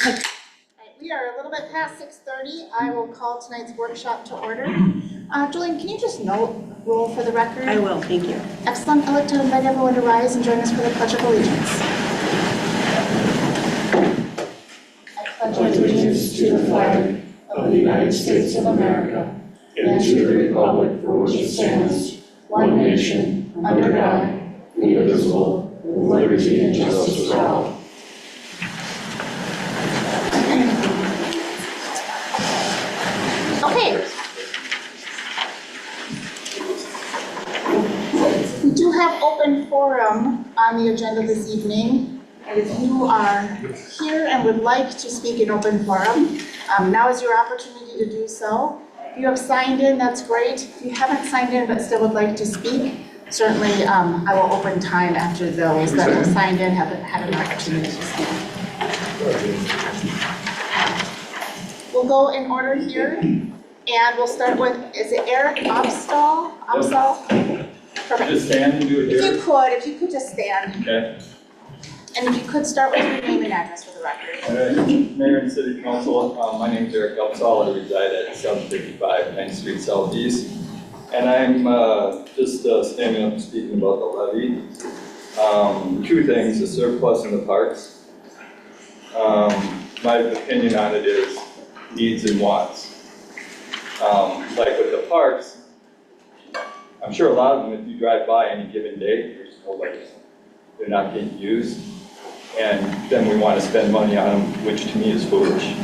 Right, we are a little bit past 6:30. I will call tonight's workshop to order. Julian, can you just roll for the record? I will, thank you. Excellent. I'd like to invite everyone to rise and join us for the Pledge of Allegiance. I pledge allegiance to the flag of the United States of America and to the republic for which it stands, one nation, under God, indivisible, with liberty and justice for all. Okay. We do have open forum on the agenda this evening. And if you are here and would like to speak in open forum, now is your opportunity to do so. If you have signed in, that's great. If you haven't signed in but still would like to speak, certainly I will open time after those that have signed in have had an opportunity to speak. We'll go in order here, and we'll start with, is it Eric Opsahl? Perfect. Just stand and do it here. If you could just stand. Okay. And if you could start with your name and address for the record. All right. Mayor and City Council, my name is Eric Opsahl. I reside at 755 9th Street Southeast. And I'm just standing up and speaking about the levy. Two things, the surplus and the parks. My opinion on it is needs and wants. Like with the parks, I'm sure a lot of them, if you drive by any given day, there's no like they're not getting used. And then we want to spend money on them, which to me is foolish.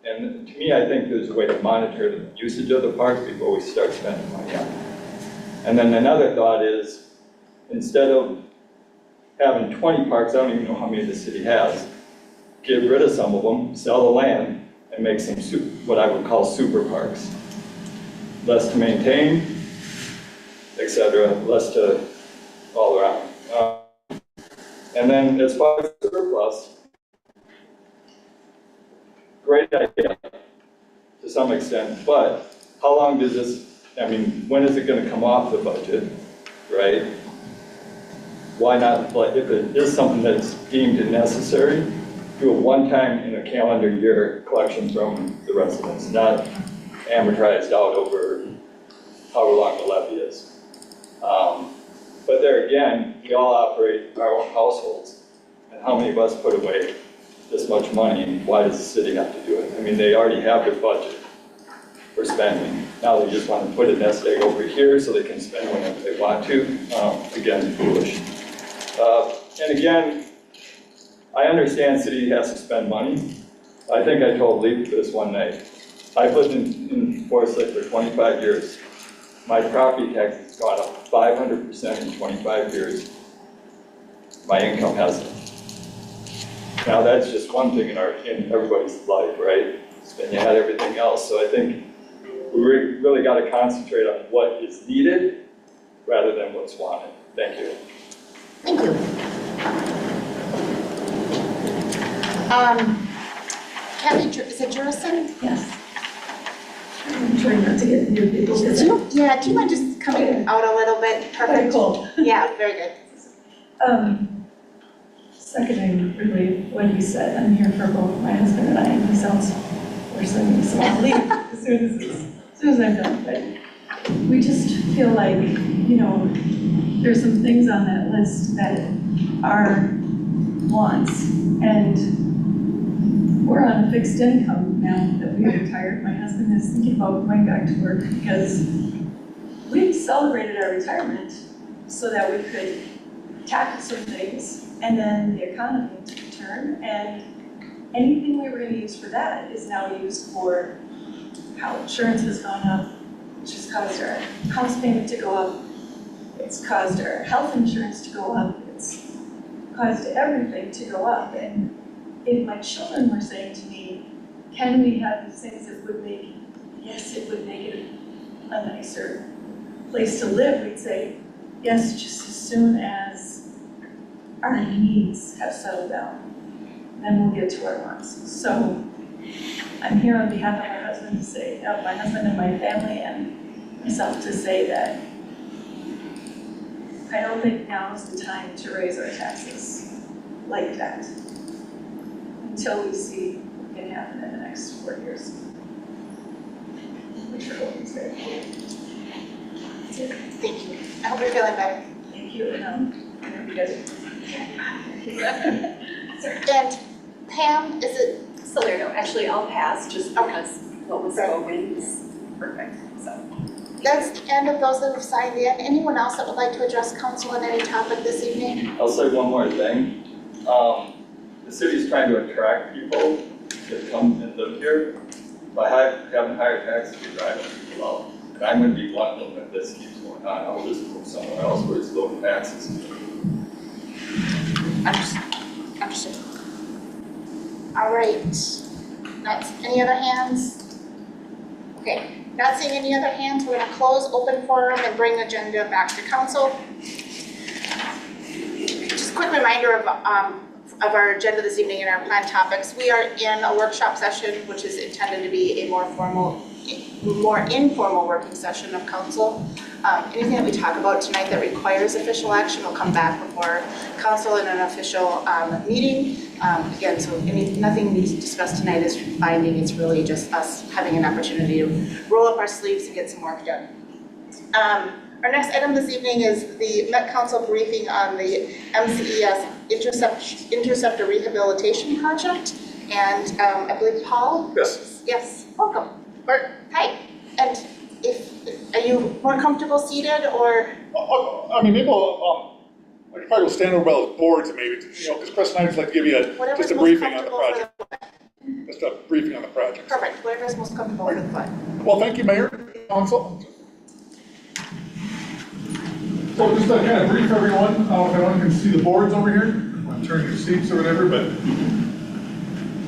And to me, I think there's a way to monitor the usage of the parks before we start spending money on them. And then another thought is, instead of having 20 parks, I don't even know how many the city has, get rid of some of them, sell the land, and make some what I would call super parks. Less to maintain, etc., less to all around. And then as far as surplus, great idea to some extent, but how long does this, I mean, when is it going to come off the budget, right? Why not, like, if it is something that's deemed necessary, do a one-time in a calendar year collection from the residents, not amortized out over however long the levy is. But there again, we all operate our own households. And how many of us put away this much money, and why does the city have to do it? I mean, they already have their budget for spending. Now they just want to put a nest egg over here so they can spend whenever they want to. Again, foolish. And again, I understand city has to spend money. I think I told Leaf this one night. I've lived in Forest Lake for 25 years. My property tax has gone up 500% in 25 years. My income hasn't. Now that's just one thing in everybody's life, right? And you had everything else. So I think we really got to concentrate on what is needed rather than what's wanted. Thank you. Thank you. Kathy, is it Jurison? Yes. I'm trying not to get new people. Do you mind just coming out a little bit? Perfect. Cool. Yeah, very good. Seconding really what you said, I'm here for both my husband and I, and he sounds worse than me, so I'll leave as soon as I'm done. But we just feel like, there's some things on that list that are wants, and we're on a fixed income now that we retired. My husband is thinking about going back to work because we celebrated our retirement so that we could tackle some things, and then the economy took a turn, and anything we were going to use for that is now used for how insurance has gone up, which has caused our house payment to go up. It's caused our health insurance to go up. It's caused everything to go up. And if my children were saying to me, can we have these things that would make, yes, it would make it a nicer place to live, we'd say, yes, just as soon as our needs have settled down, then we'll get to our wants. So I'm here on behalf of my husband to say, my husband and my family and myself to say that I don't think now is the time to raise our taxes like that. until we see what can happen in the next 4 years. Which we're hoping is very cool. That's it. Thank you. I hope you're feeling better. Thank you, and I hope you guys And Pam, is it, Salerno, actually, I'll pass just because what was spoken is perfect, so. that's the end of those that have signed in. Anyone else that would like to address council on any topic this evening? I'll say one more thing. The city's trying to attract people to come and live here by having higher taxes to drive people out. And I'm gonna be one of them if this keeps going on. I'll just move somewhere else where it's low taxes. Understood. All right. Any other hands? Okay, not seeing any other hands, we're gonna close open forum and bring agenda back to council. Just a quick reminder of our agenda this evening and our planned topics. We are in a workshop session, which is intended to be a more informal working session of council. Anything that we talk about tonight that requires official action will come back before council in an official meeting. Again, so nothing we discussed tonight is binding. It's really just us having an opportunity to roll up our sleeves and get some work done. Our next item this evening is the Met Council briefing on the MCES Interceptor Rehabilitation Project. And I believe Paul? Yes. Yes, welcome. Hi. And are you more comfortable seated or? I mean, maybe I could probably stand over by those boards maybe, because Chris and I just like to give you Whatever's just a most briefing on the comfortable for project. Just a briefing on the project. Perfect, whatever's most comfortable for the foot. Well, thank you, Mayor, Council. So just to kind of brief everyone, if anyone can see the boards over here, I'm turning your seats or whatever, but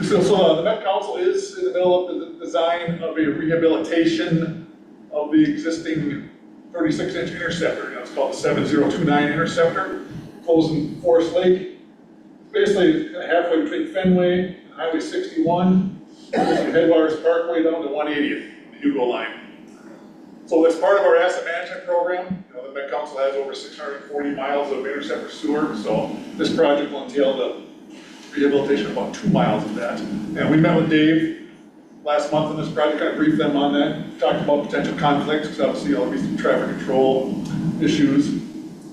so the Met Council is in the middle of the design of a rehabilitation of the existing 36-inch interceptor. It's called the 7029 interceptor, closed in Forest Lake. Basically, kind of halfway between Fenway and Highway 61, from Headwaters Parkway down to 180th, the Hugo line. So as part of our asset management program, the Met Council has over 640 miles of interceptor sewer, so this project will entail the rehabilitation of about 2 miles of that. And we met with Dave last month on this project, kind of briefed them on that, talked about potential conflicts, because obviously there'll be some traffic control issues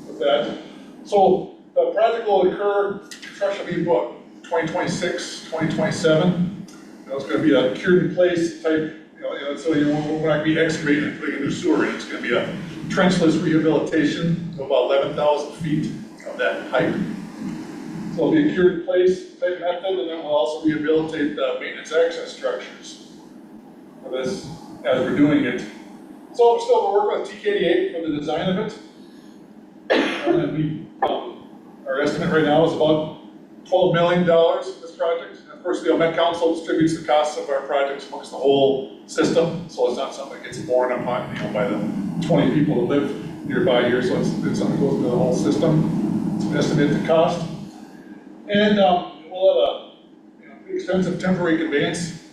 with that. So the project will occur, construction will be what, 2026, 2027. It's going to be a cured in place type, so we're not going to be excavating and putting a new sewer in. It's going to be a trenchless rehabilitation of about 11,000 feet of that height. So it'll be a cured in place type method, and then we'll also rehabilitate the maintenance access structures for this as we're doing it. So we're still working with TK88 for the design of it. And our estimate right now is about $12 million for this project. And of course, the Met Council distributes the costs of our projects amongst the whole system, so it's not something that gets borne upon by the 20 people that live nearby here. So it's something that goes into the whole system. It's estimated the cost. And we'll have a pretty extensive temporary conveyance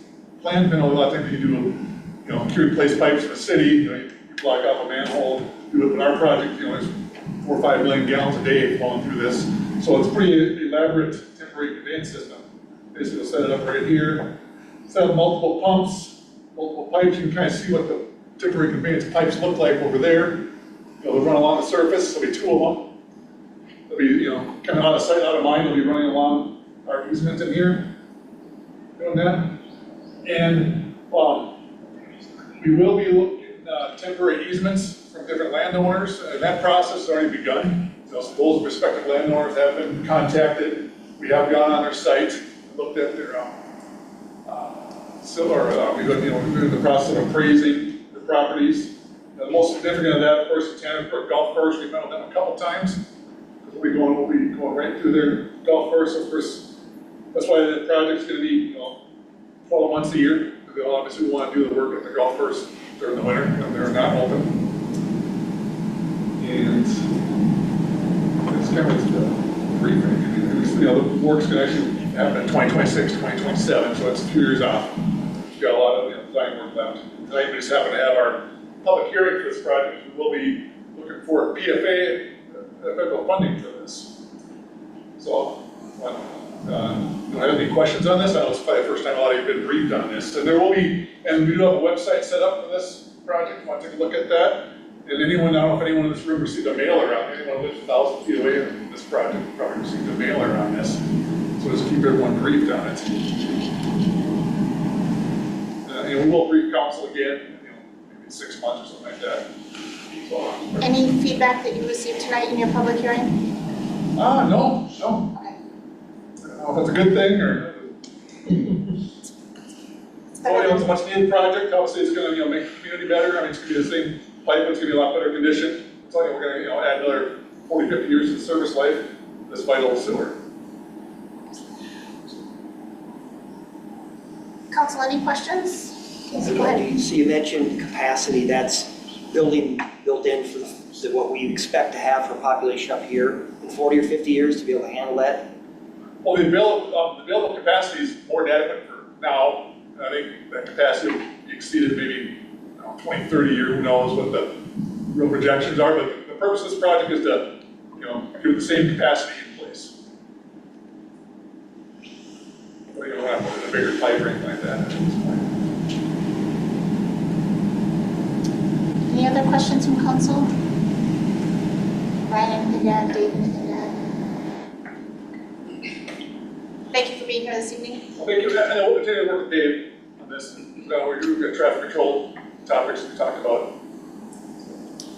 plan. A lot of things you do, cured place pipes for the city. You block off a manhole, do it. But our project, there's 4 or 5 million gallons a day flowing through this. So it's a pretty elaborate temporary conveyance system. Basically, we'll set it up right here. Set up multiple pumps, multiple pipes. You can kind of see what the temporary conveyance pipes look like over there. They'll run along the surface. There'll be 2 of them. They'll be, kind of out of sight, out of mind. They'll be running along our easement in here, doing that. And we will be looking at temporary easements from different landowners, and that process has already begun. So those respective landowners have been contacted. We have gone on their site, looked at their we're in the process of appraising the properties. The most significant of that, of course, is Tanner Brook Golf Course. We've met with them a couple times. We'll be going right through their golf course. Of course, that's why the project's going to be 12 months a year. They'll obviously want to do the work at the golf course during the winter when they're not open. And it's kind of the briefing. The work's going to actually happen in 2026, 2027, so it's 2 years off. We've got a lot of design work left. Tonight we just happen to have our public hearing for this project. We will be looking for PFA, federal funding for this. So You have any questions on this? I know it's probably the first time a lot of you have been briefed on this. And there will be, and we do have a website set up for this project, if you want to take a look at that. And anyone, I don't know if anyone in this room received a mailer on, anyone who lives 1,000 feet away from this project probably received a mailer on this. So just keep everyone briefed on it. And we will brief council again, maybe in 6 months or something like that. So, Any feedback that you received tonight in your public hearing? no. Okay. I don't know if that's a good thing or. Oh, it's a much needed project, obviously it's gonna, make the community better, I mean, it's gonna be the same pipe, it's gonna be a lot better condition. So we're gonna, add another 40, 50 years of service life, to this vital sewer. Council, any questions? Yes, go ahead. So you mentioned capacity, that's built in for what we expect to have for population up here in 40 or 50 years to be able to handle that? Well, the available capacity is more than adequate for now. I think that capacity will be exceeded maybe 20, 30 years, who knows what the real projections are, but the purpose of this project is to, keep the same capacity in place. But you don't have to put in a bigger pipe or anything like that at this point. Any other questions from council? Brian, anything to add? Dave, anything to add? Thank you for being here this evening. Well, thank you, and we'll continue to work with Dave on this. We've got traffic control topics we talked about.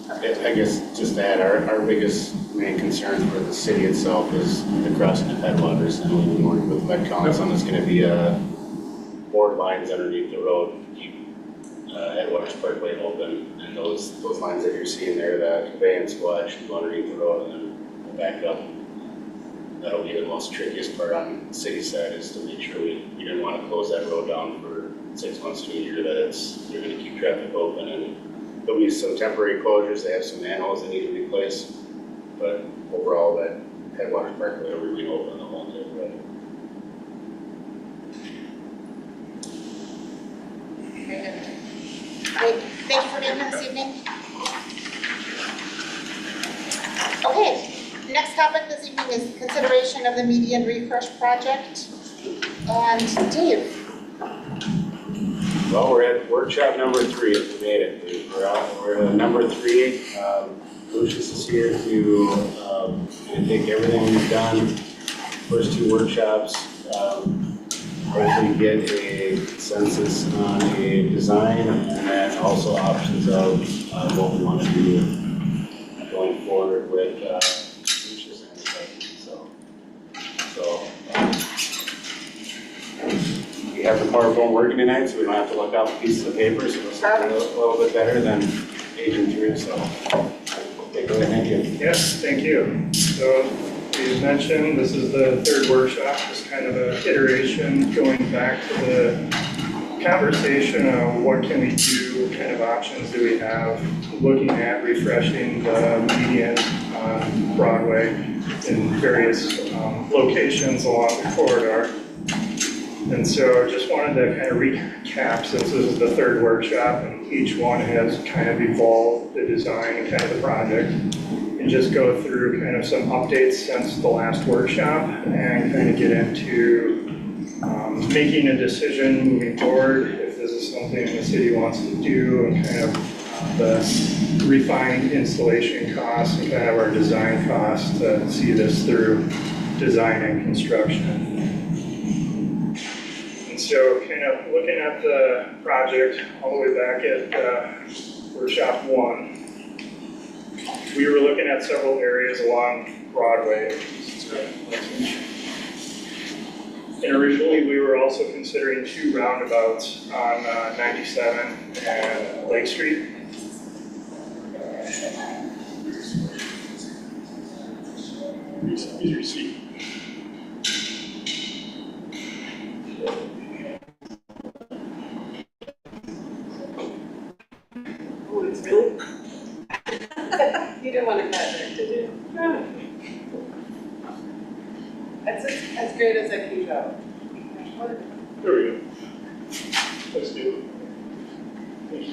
I guess just to add, our biggest main concern for the city itself is the crossing of headwaters, and we've been working with Met Council, it's gonna be board lines underneath the road to keep headwaters Parkway open, and those lines that you're seeing there, that conveyance will actually go underneath the road and then we'll back up. That'll be the most trickiest part on the city side, is to make sure we didn't want to close that road down for 6 months to a year, that you're gonna keep traffic open, and there'll be some temporary closures, they have some manholes that need to be replaced, but overall, that Headwaters Parkway will remain open the whole entire road. Very good. Great, thank you for being here this evening. Okay, next topic this evening is consideration of the median refresh project. And Dave. Well, we're at workshop number 3, we made it. We're at number 3. Lucius is here to take everything we've done, first 2 workshops, hopefully get a consensus on a design, and then also options of what we want to do going forward with Lucius and the site. We have the PowerPoint working tonight, so we don't have to look out pieces of paper, so it's a little bit better than paging through, so. Okay, go ahead, thank you. Yes, thank you. So, as mentioned, this is the 3rd workshop, just kind of an iteration going back to the conversation of what can we do, what kind of options do we have, looking at refreshing the median on Broadway in various locations along the corridor. And so I just wanted to kind of recap, since this is the 3rd workshop and each one has kind of evolved the design and kind of the project, and just go through kind of some updates since the last workshop and kind of get into making a decision moving forward, if this is something the city wants to do, and kind of the refined installation costs and kind of our design costs to see this through design and construction. So kind of looking at the project all the way back at workshop 1, we were looking at several areas along Broadway. And originally we were also considering 2 roundabouts on 97 and Lake Street. Use your seat. You didn't want to cut it, did you? That's as great as I can go. There we go. Let's do it.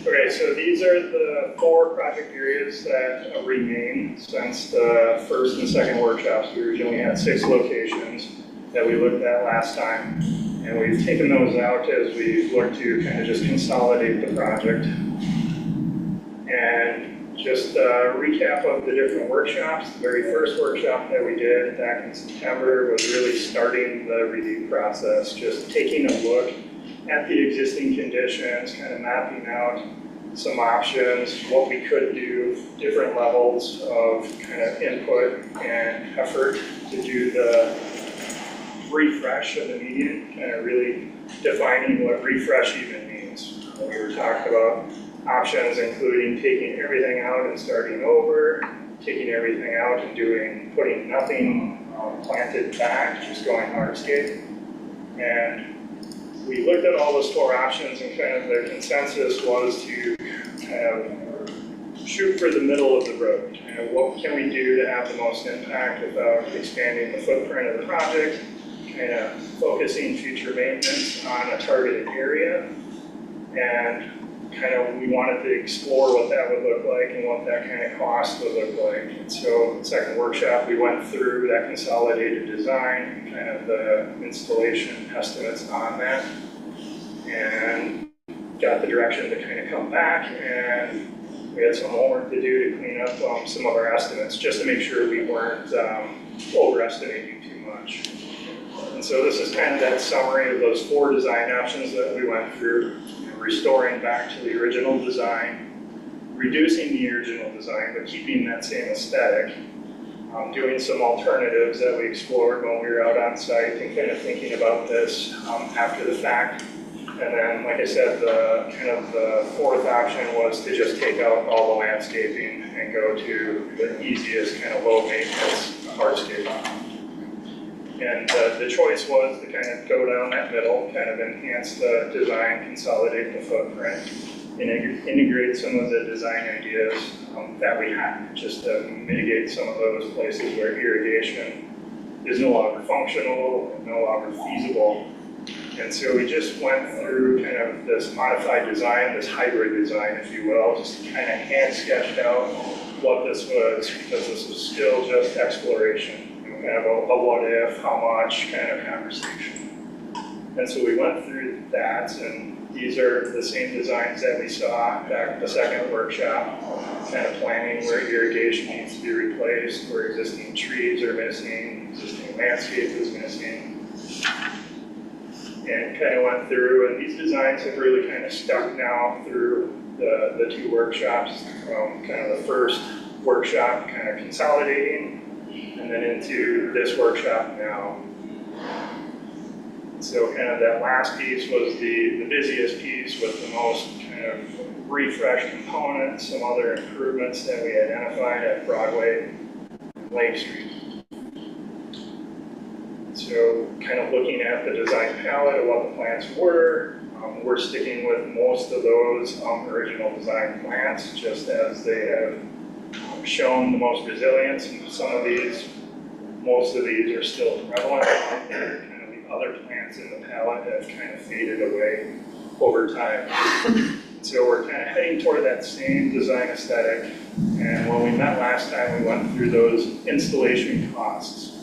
Okay, Okay, so these are the 4 project areas that remain since the first and second workshops. We originally had 6 locations that we looked at last time. And we've taken those out as we look to kind of just consolidate the project. And just a recap of the different workshops. The very first workshop that we did back in September was really starting the review process, just taking a look at the existing conditions, kind of mapping out some options, what we could do, different levels of kind of input and effort to do the refresh of the median, kind of really defining what refresh even means. We were talking about options including taking everything out and starting over, taking everything out and putting nothing planted back, just going hardscape. And we looked at all those 4 options and kind of the consensus was to kind of shoot for the middle of the road. And what can we do to have the most impact without expanding the footprint of the project, kind of focusing future maintenance on a targeted area. And kind of we wanted to explore what that would look like and what that kind of cost would look like. And so the second workshop, we went through that consolidated design, kind of the installation estimates on that, and got the direction to kind of come back, and we had some homework to do to clean up some of our estimates, just to make sure we weren't overestimating too much. And so this is kind of that summary of those 4 design options that we went through. Restoring back to the original design, reducing the original design, but keeping that same aesthetic, doing some alternatives that we explored when we were out on site and kind of thinking about this after the fact. And then, like I said, the 4th option was to just take out all the landscaping and go to the easiest kind of low maintenance hardscape. And the choice was to kind of go down that middle, kind of enhance the design, consolidate the footprint, and integrate some of the design ideas that we had, just to mitigate some of those places where irrigation is no longer functional, no longer feasible. And so we just went through kind of this modified design, this hybrid design, if you will, just kind of hand sketched out what this was, because this was still just exploration. Kind of a what if, how much kind of conversation. And so we went through that, and these are the same designs that we saw back at the second workshop, kind of planning where irrigation needs to be replaced, where existing trees are missing, existing landscape is missing. And kind of went through, and these designs have really kind of stuck now through the 2 workshops, from kind of the first workshop kind of consolidating, and then into this workshop now. So kind of that last piece was the busiest piece with the most kind of refresh components, some other improvements that we identified at Broadway and Lake Street. So kind of looking at the design palette of what the plans were, we're sticking with most of those original design plans, just as they have shown the most resilience. And some of these, most of these are still prevalent. Kind of the other plants in the palette have kind of faded away over time. So we're kind of heading toward that same design aesthetic. And when we met last time, we went through those installation costs,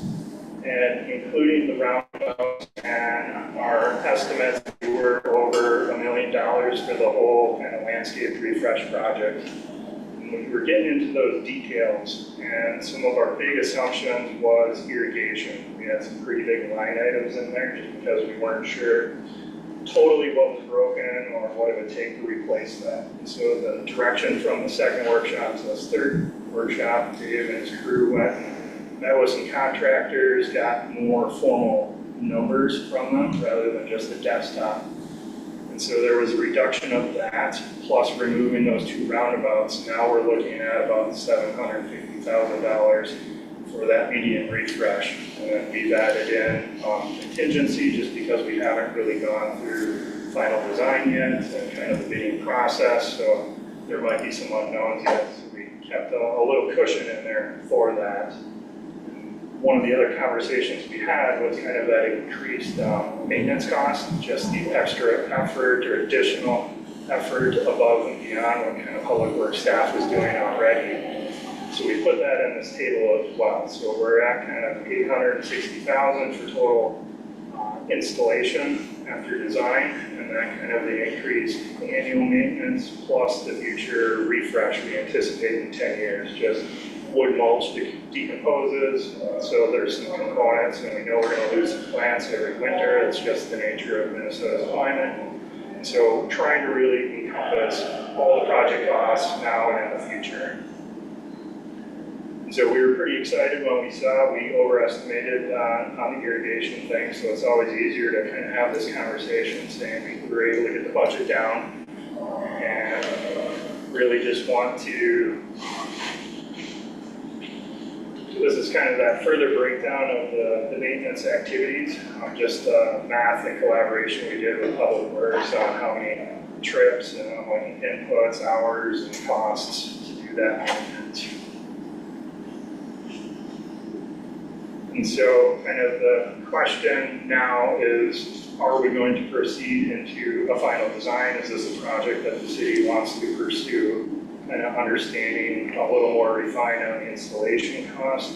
and including the roundabouts and our estimates, we were over $1 million for the whole kind of landscape refresh project. And we were getting into those details, and some of our big assumptions was irrigation. We had some pretty big line items in there just because we weren't sure totally what was broken or what it would take to replace that. And so the direction from the second workshop to this third workshop, Dave and his crew went and met with some contractors, got more formal numbers from them rather than just a desktop. And so there was a reduction of that, plus removing those 2 roundabouts. Now we're looking at about $750,000 for that median refresh. And then we've added in contingency just because we haven't really gone through final design yet and kind of the bidding process. So there might be some unknowns yet. So we kept a little cushion in there for that. One of the other conversations we had was kind of that increased maintenance cost, just the extra effort or additional effort above and beyond what kind of public works staff is doing already. So we put that in this table as well. So we're at kind of 860,000 for total installation after design, and then kind of the increased annual maintenance plus the future refresh we anticipate in 10 years. Just wood mulch decomposes, so there's some components, and we know we're going to lose some plants every winter. It's just the nature of Minnesota's climate. And so trying to really encompass all the project costs now and in the future. So we were pretty excited when we saw we overestimated on the irrigation thing, so it's always easier to kind of have this conversation saying we were able to get the budget down and really just want to, this is kind of that further breakdown of the maintenance activities, just math and collaboration we did with Public Works on how many trips and how many inputs, hours, and costs to do that maintenance. And so kind of the question now is, are we going to proceed into a final design? Is this a project that the city wants to pursue? Kind of understanding a little more refined on the installation cost.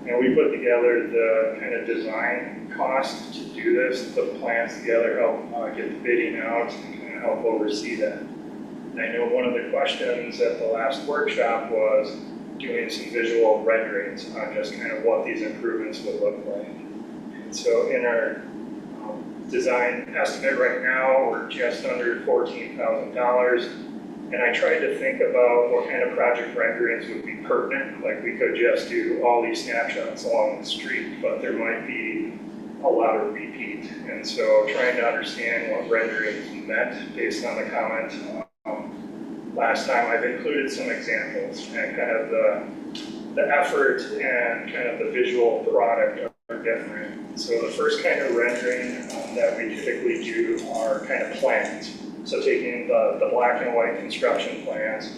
And we put together the kind of design cost to do this, the plans together, help get the bidding out, and kind of help oversee that. And I know one of the questions at the last workshop was doing some visual renderings on just kind of what these improvements would look like. And so in our design estimate right now, we're just under $14,000. And I tried to think about what kind of project renderings would be pertinent. Like we could just do all these snapshots along the street, but there might be a lot of repeat. And so trying to understand what renderings meant based on the comment. Last time I've included some examples, and kind of the effort and kind of the visual product are different. So the first kind of rendering that we typically do are kind of plans. So taking the black and white construction plans,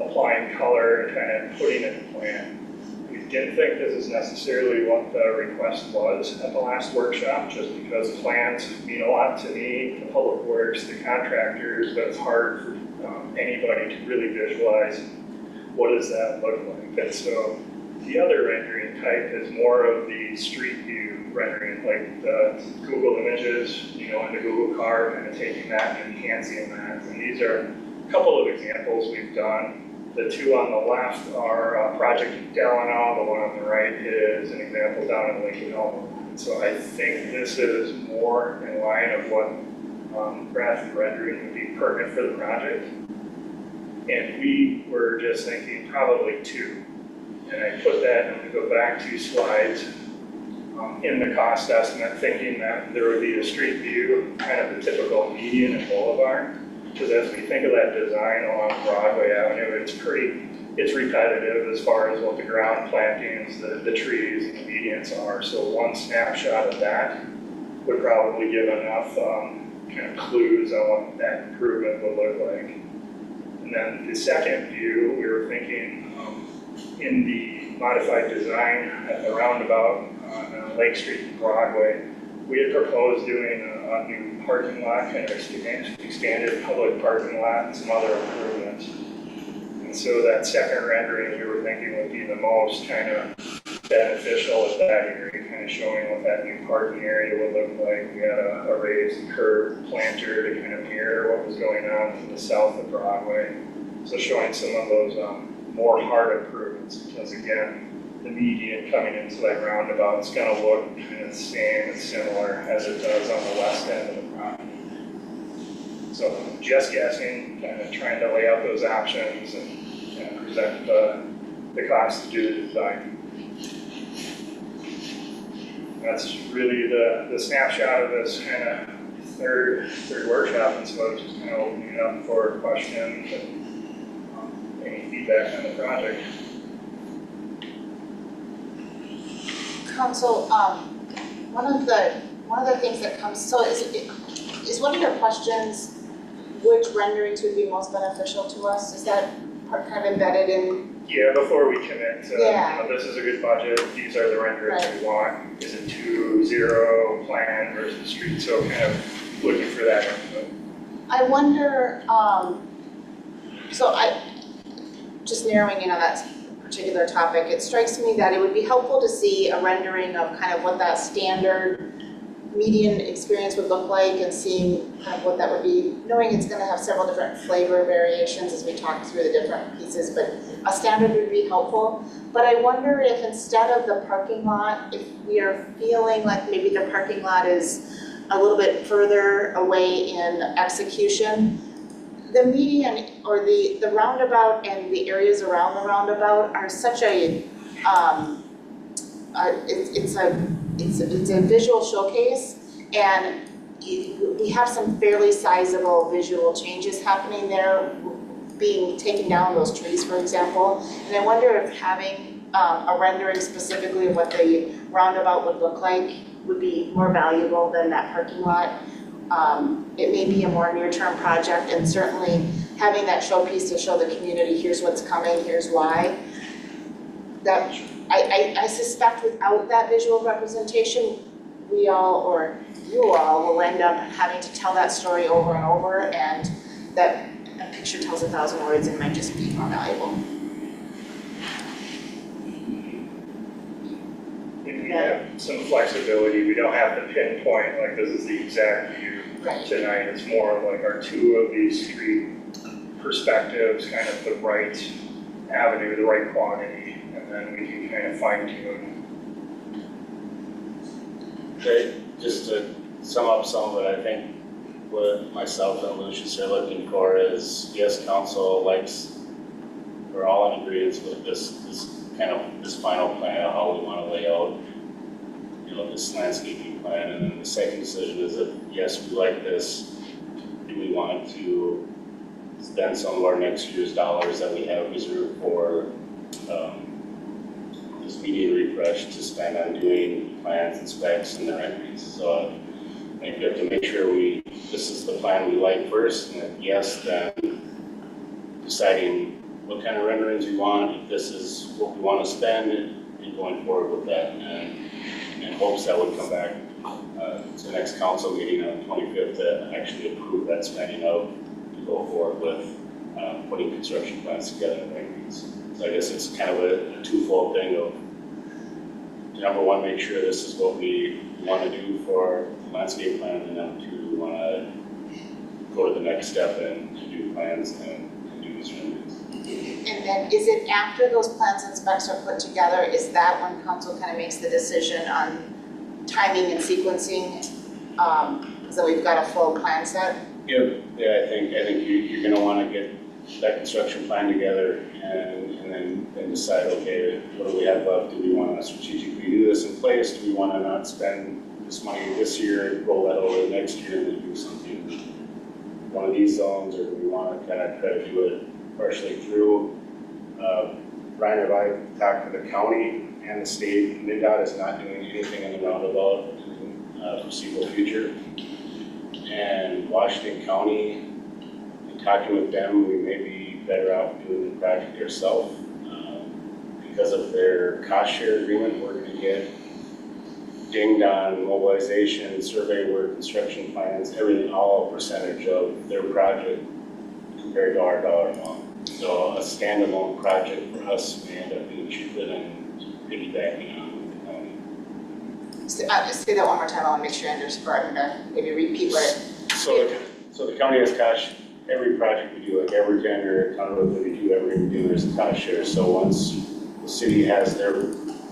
applying color, and kind of putting it in plan. We didn't think this is necessarily what the request was at the last workshop, just because plans mean a lot to me, the public works, the contractors, but it's hard for anybody to really visualize what does that look like. And so the other rendering type is more of the street view rendering, like the Google images, in the Google car, kind of taking that and enhancing that. And these are a couple of examples we've done. The two on the left are Project Delano, the one on the right is an example down in Lincoln Elmwood. So I think this is more in line of what graphic rendering would be pertinent for the project. And we were just thinking probably two. And I put that, I'm going to go back 2 slides, in the cost estimate, thinking that there would be a street view, kind of the typical median and boulevard. Because as we think of that design along Broadway Avenue, it's repetitive as far as what the ground plantings, the trees, and the medians are. So one snapshot of that would probably give enough kind of clues on what that improvement would look like. And then the second view, we were thinking in the modified design at the roundabout on Lake Street and Broadway, we had proposed doing a new parking lot, kind of expanded public parking lot and some other improvements. And so that second rendering we were thinking would be the most kind of beneficial at that area, kind of showing what that new parking area would look like. We had a raised curb planter to kind of mirror what was going on to the south of Broadway. So showing some of those more hard improvements, because again, the median coming into that roundabout is going to look kind of the same and similar as it does on the west end of the property. So just guessing, kind of trying to lay out those options and present the cost to do the design. That's really the snapshot of this kind of third workshop, and so just kind of opening it up for questions and any feedback on the project. Council, one of the things that comes, so is one of your questions which renderings would be most beneficial to us? Is that kind of embedded in? Yeah, before we commit to, Yeah. this is a good budget, these are the renderings we want. Is it 2-0 plan versus street? So kind of looking for that input. I wonder, just narrowing in on that particular topic, it strikes me that it would be helpful to see a rendering of kind of what that standard median experience would look like and seeing kind of what that would be, knowing it's gonna have several different flavor variations as we talk through the different pieces, but a standard would be helpful. But I wonder if instead of the parking lot, if we are feeling like maybe the parking lot is a little bit further away in execution, the median or the roundabout and the areas around the roundabout are such a, it's a visual showcase, and we have some fairly sizable visual changes happening there, being taken down those trees, for example. And I wonder if having a rendering specifically of what the roundabout would look like would be more valuable than that parking lot. It may be a more near-term project, and certainly having that showpiece to show the community, here's what's coming, here's why. That, I suspect without that visual representation, we all, or you all, will end up having to tell that story over and over, and that a picture tells 1,000 words and might just be more valuable. We have some flexibility, we don't have to pinpoint, like this is the exact view Right. tonight. It's more of like our two of these street perspectives, kind of the right avenue, the right quantity, and then we can kind of fine tune. Okay, just to sum up some of it, I think what myself and Lucius are looking for is, yes, council likes, we're all in agreement with this final plan of how we want to lay out, this landscaping plan. And then the second decision is that, yes, we like this. Do we want to spend some of our next year's dollars that we have reserved for this media refresh to spend on doing plans and specs and the renderings? So I think we have to make sure this is the plan we like first, and if yes, then deciding what kind of renderings we want, if this is what we want to spend, and going forward with that, and in hopes that would come back to the next council meeting on the 25th to actually approve that spending of, to go forward with putting construction plans together and renderings. So I guess it's kind of a twofold thing of, number one, make sure this is what we want to do for the landscape plan, and number two, we want to go to the next step and to do plans and do these renderings. And then is it after those plans and specs are put together, is that when council kind of makes the decision on timing and sequencing? So we've got a full plan set? Yeah, I think you're gonna wanna get that construction plan together and then decide, okay, what do we have left? Do we wanna strategically do this in place? Do we wanna not spend this money this year, roll that over the next year and then do something one of these zones, or do we wanna kind of try to do it partially through? Brian and I talked to the county and the state. MnDOT is not doing anything in the roundabout in the foreseeable future. And Washington County, in talking with them, we may be better off doing the project ourselves. Because of their cost share agreement, we're gonna get dinged on mobilization, survey work, construction plans, everything, all percentage of their project compared to our dollar amount. So a standalone project for us may end up being cheaper than piggybacking on the county. Say that one more time, I want to make sure I understand, or I'm gonna maybe repeat what it. So the county has cost, every project we do, like every tender, county road that we do, everything we do, there's a cost share. So once the city has their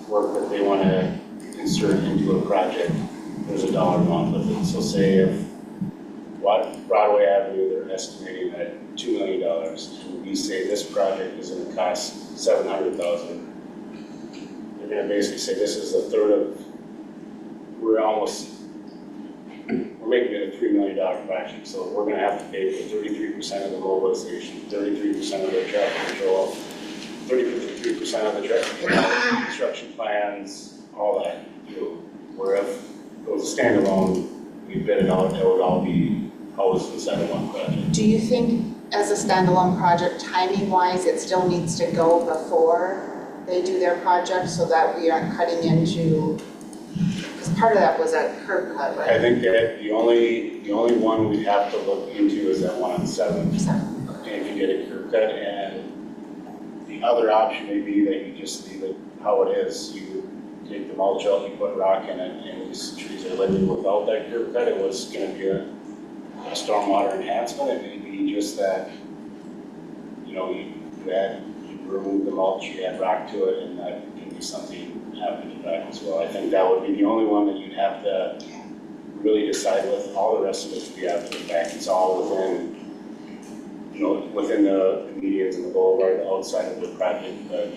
work that they want to insert into a project, there's a dollar amount with it. So say if Broadway Avenue, they're estimating at $2 million, and we say this project is going to cost $700,000, they're going to basically say this is a third of, we're making it a $3 million project, so we're going to have to pay for 33% of the mobilization, 33% of the traffic control, 33% of the traffic construction plans, all that. Where if it was a standalone, we bid it out, it would all be housed inside of one project. Do you think as a standalone project, timing wise, it still needs to go before they do their project so that we aren't cutting into, because part of that was that curb cut, I right? think that the only one we'd have to look into is that one on 7th. And if you get a curb cut, and the other option may be that you just leave it how it is. You take the mulch out, you put rock in it, and these trees are living without that curb cut. It was gonna be a stormwater enhancement. It may be just that, you know, you remove the mulch, you add rock to it, and that can be something happening back as well. I think that would be the only one that you'd have to really decide with. All the rest of it to be after the fact. It's all within, you know, within the medians and the boulevard, the outside of the project. But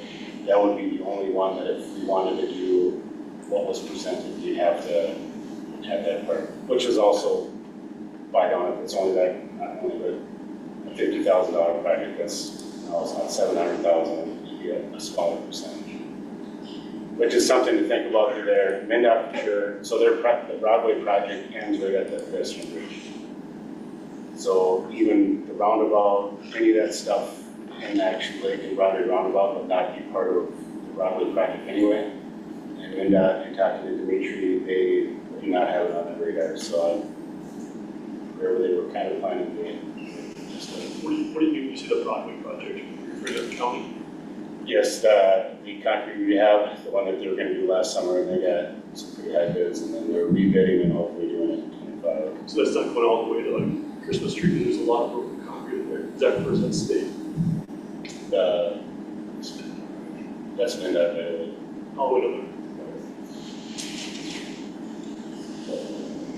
that would be the only one that if we wanted to do what was presented, you'd have to have that part, which is also buy down if it's only that, not only the $50,000 project, that's, you know, it's not $700,000, it'd be a smaller percentage. Which is something to think about through there. MnDOT for sure, so the Broadway project ends right at the pedestrian bridge. So even the roundabout, any of that stuff in Action Lake and Broadway roundabout would not be part of the Broadway project anyway. And MnDOT, and talking to Dimitri, they do not have it on the radar, so wherever they were kind of planning to be. Just What do you mean when you say the Broadway project? You refer to the county? yes, the concrete rehab, the one that they were gonna do last summer, and they got some pretty high bids, and then they're rebidding and hopefully doing it in 25. So that's not going all the way to like Christmas Street, there's a lot of broken concrete there. Is that first that state? That's MnDOT. All the way to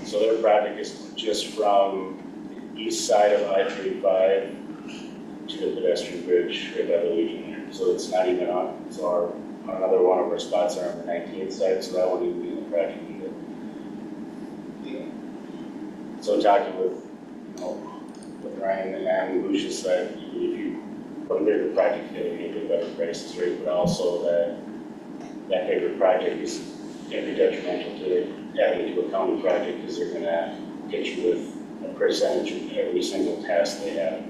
So their project is just from the east side of I-35 to the pedestrian bridge right by the Legion there. So it's not even on, so another one of our spots are on the 19th side, so that won't even be in the project either. So talking with, you know, with Ryan and Lucius, that if you put a bigger project together, you get better prices, right? But also that bigger project is gonna be detrimental to adding to a county project, because they're gonna get you with a percentage of every single task they have.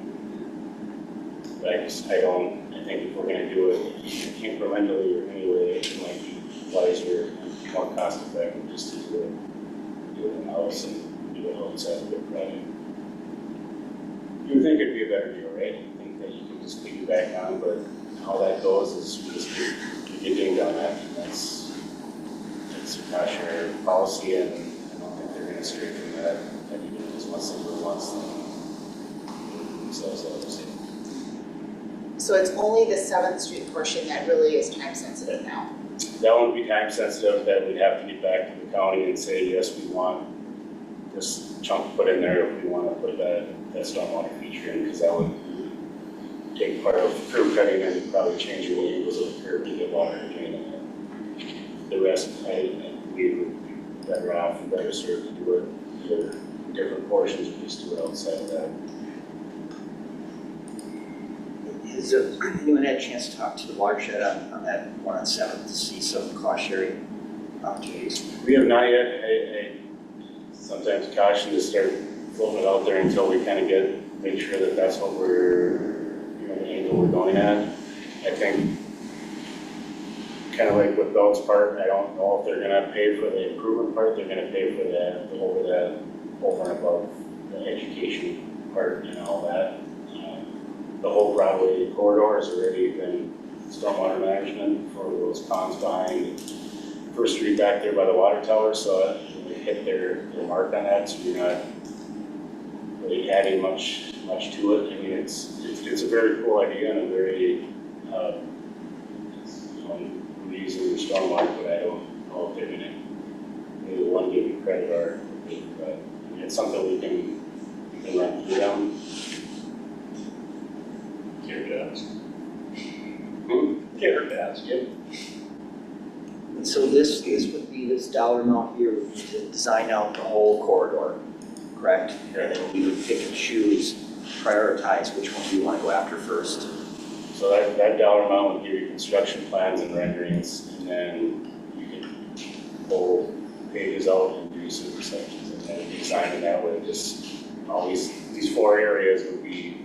But I think if we're gonna do it incrementally or anyway, it might be wiser and more cost effective just to do it in-house and do it outside of the project. You would think it'd be a better deal, right? You think that you can just piggyback on, but how that goes is just you get dinged on that, and that's a cautionary policy, and I don't think they're gonna stray from that. And even if it's once they do it once, then themselves out of state. So it's only the 7th Street portion that really is time sensitive now. That one would be time sensitive, that we'd have to get back to the county and say, yes, we want this chunk put in there, if we wanna put that stormwater feature in, because that would take part of curb cutting and probably changing the angles of the curb to get water to drain in there. The rest, I believe, would be better off and better served to do it either in different portions or just do it outside of that. Has anyone had a chance to talk to the watershed on that one on 7th to see some cost sharing opportunities? We have not yet. I sometimes caution to start floating it out there until we kind of make sure that that's what we're, you know, the angle we're going at. I think, kind of like with Belts Park, I don't know if they're gonna pay for the improvement part, they're gonna pay for over and above the education part and all that. The whole Broadway corridor has already been stormwater management for those ponds behind First Street back there by the water tower, so they hit their mark on that, so you're not really adding much to it. I mean, it's a very cool idea and a very, we're using the stormwater, but I don't know if they're gonna, maybe one give you credit or, but I mean, it's something we can run through them. Can't hurt to ask. Can't hurt to ask, yep. And so this would be, this dollar amount here would be to design out the whole corridor, correct? And then we would pick and choose, prioritize which one we want to go after first. So that dollar amount would give you construction plans and renderings, and then you can pull pages out and do super sections, and then design it that way. Just all these 4 areas would be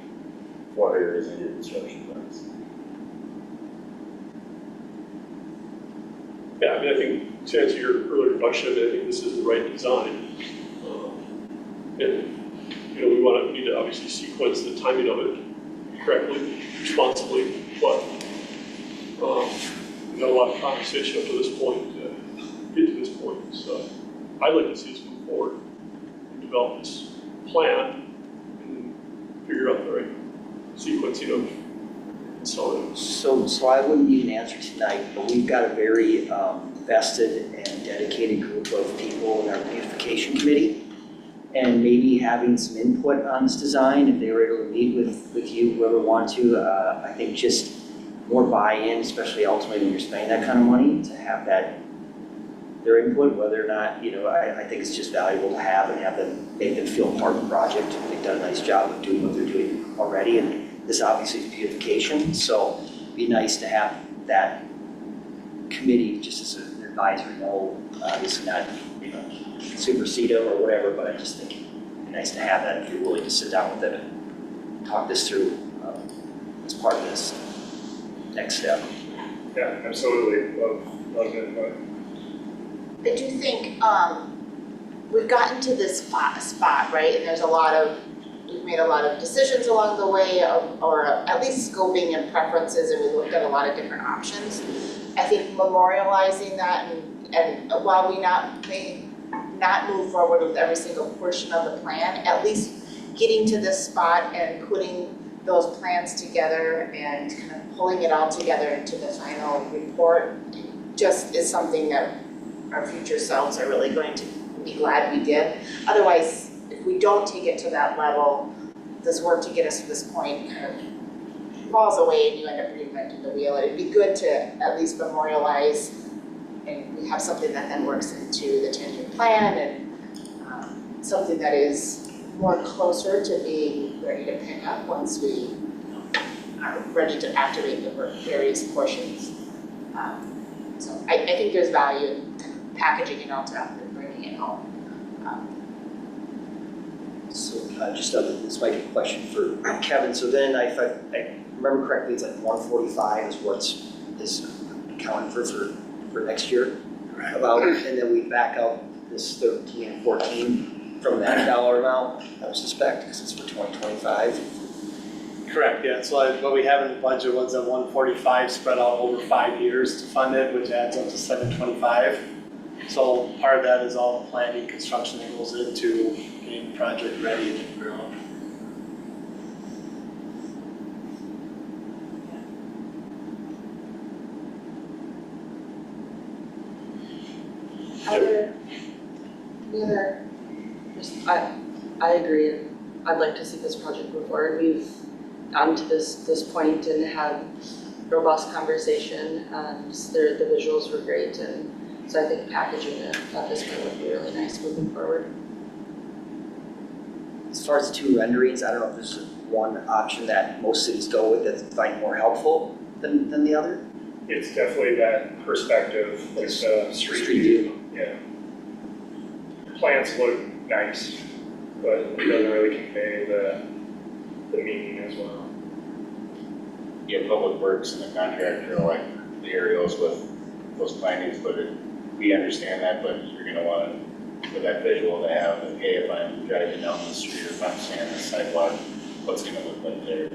4 areas in your construction plans. Yeah, I mean, I think to answer your earlier question, I think this is the right design. And, you know, need to obviously sequence the timing of it correctly, responsibly, but we've had a lot of conversation up to this point, to get to this point. So I'd like to see us move forward and develop this plan and figure out the right sequencing of installing. So I wouldn't need an answer tonight, but we've got a very vested and dedicated group of people in our beautification committee. And maybe having some input on this design, if they were able to meet with you, whoever want to, I think just more buy-in, especially ultimately when you're spending that kind of money, to have that, their input, whether or not, you know, I think it's just valuable to have and have them, make them feel part of the project. They've done a nice job of doing what they're doing already, and this obviously is beautification, so it'd be nice to have that committee just as an advisory role, obviously not, you know, supersede them or whatever, but I just think it'd be nice to have that if you're willing to sit down with them and talk this through as part of this next step. Yeah, absolutely, love it, I do think we've gotten to this spot, right? And there's we've made a lot of decisions along the way, or at least scoping and preferences, and we looked at a lot of different options. I think memorializing that, and while we may not move forward with every single portion of the plan, at least getting to this spot and putting those plans together and kind of pulling it all together into the final report just is something that our future selves are really going to be glad we did. Otherwise, if we don't take it to that level, this work to get us to this point kind of falls away and you end up reinventing the wheel. It'd be good to at least memorialize, and we have something that then works into the 10-year plan, and something that is more closer to being ready to pick up once we are ready to activate the various portions. So I think there's value in packaging it all together and bringing it home. So just this might be a question for Kevin. So then if I remember correctly, it's like 145 is what's accounted for next year about, and then we back out this 13 and 14 from that dollar amount, I would suspect, because it's for 2025. Correct, yeah, so what we have in the budget was at 145 spread out over 5 years to fund it, which adds up to 725. So part of that is all the planning, construction that goes into getting the project ready and ground. Any other? I agree. I'd like to see this project move forward. We've gotten to this point and had robust conversation, and the visuals were great, and so I think packaging it at this point would be really nice moving forward. As far as the two renderings, I don't know if there's one option that most cities go with that they find more helpful than the other. It's definitely that perspective, like the street view. Yeah. Plants look nice, but it doesn't really convey the meaning as well. Yeah, Public Works and the contractor like the aerials with those plantings, but we understand that, but you're gonna want for that visual to have, hey, if I'm driving down the street or if I'm standing on the sidewalk, what's gonna look like there?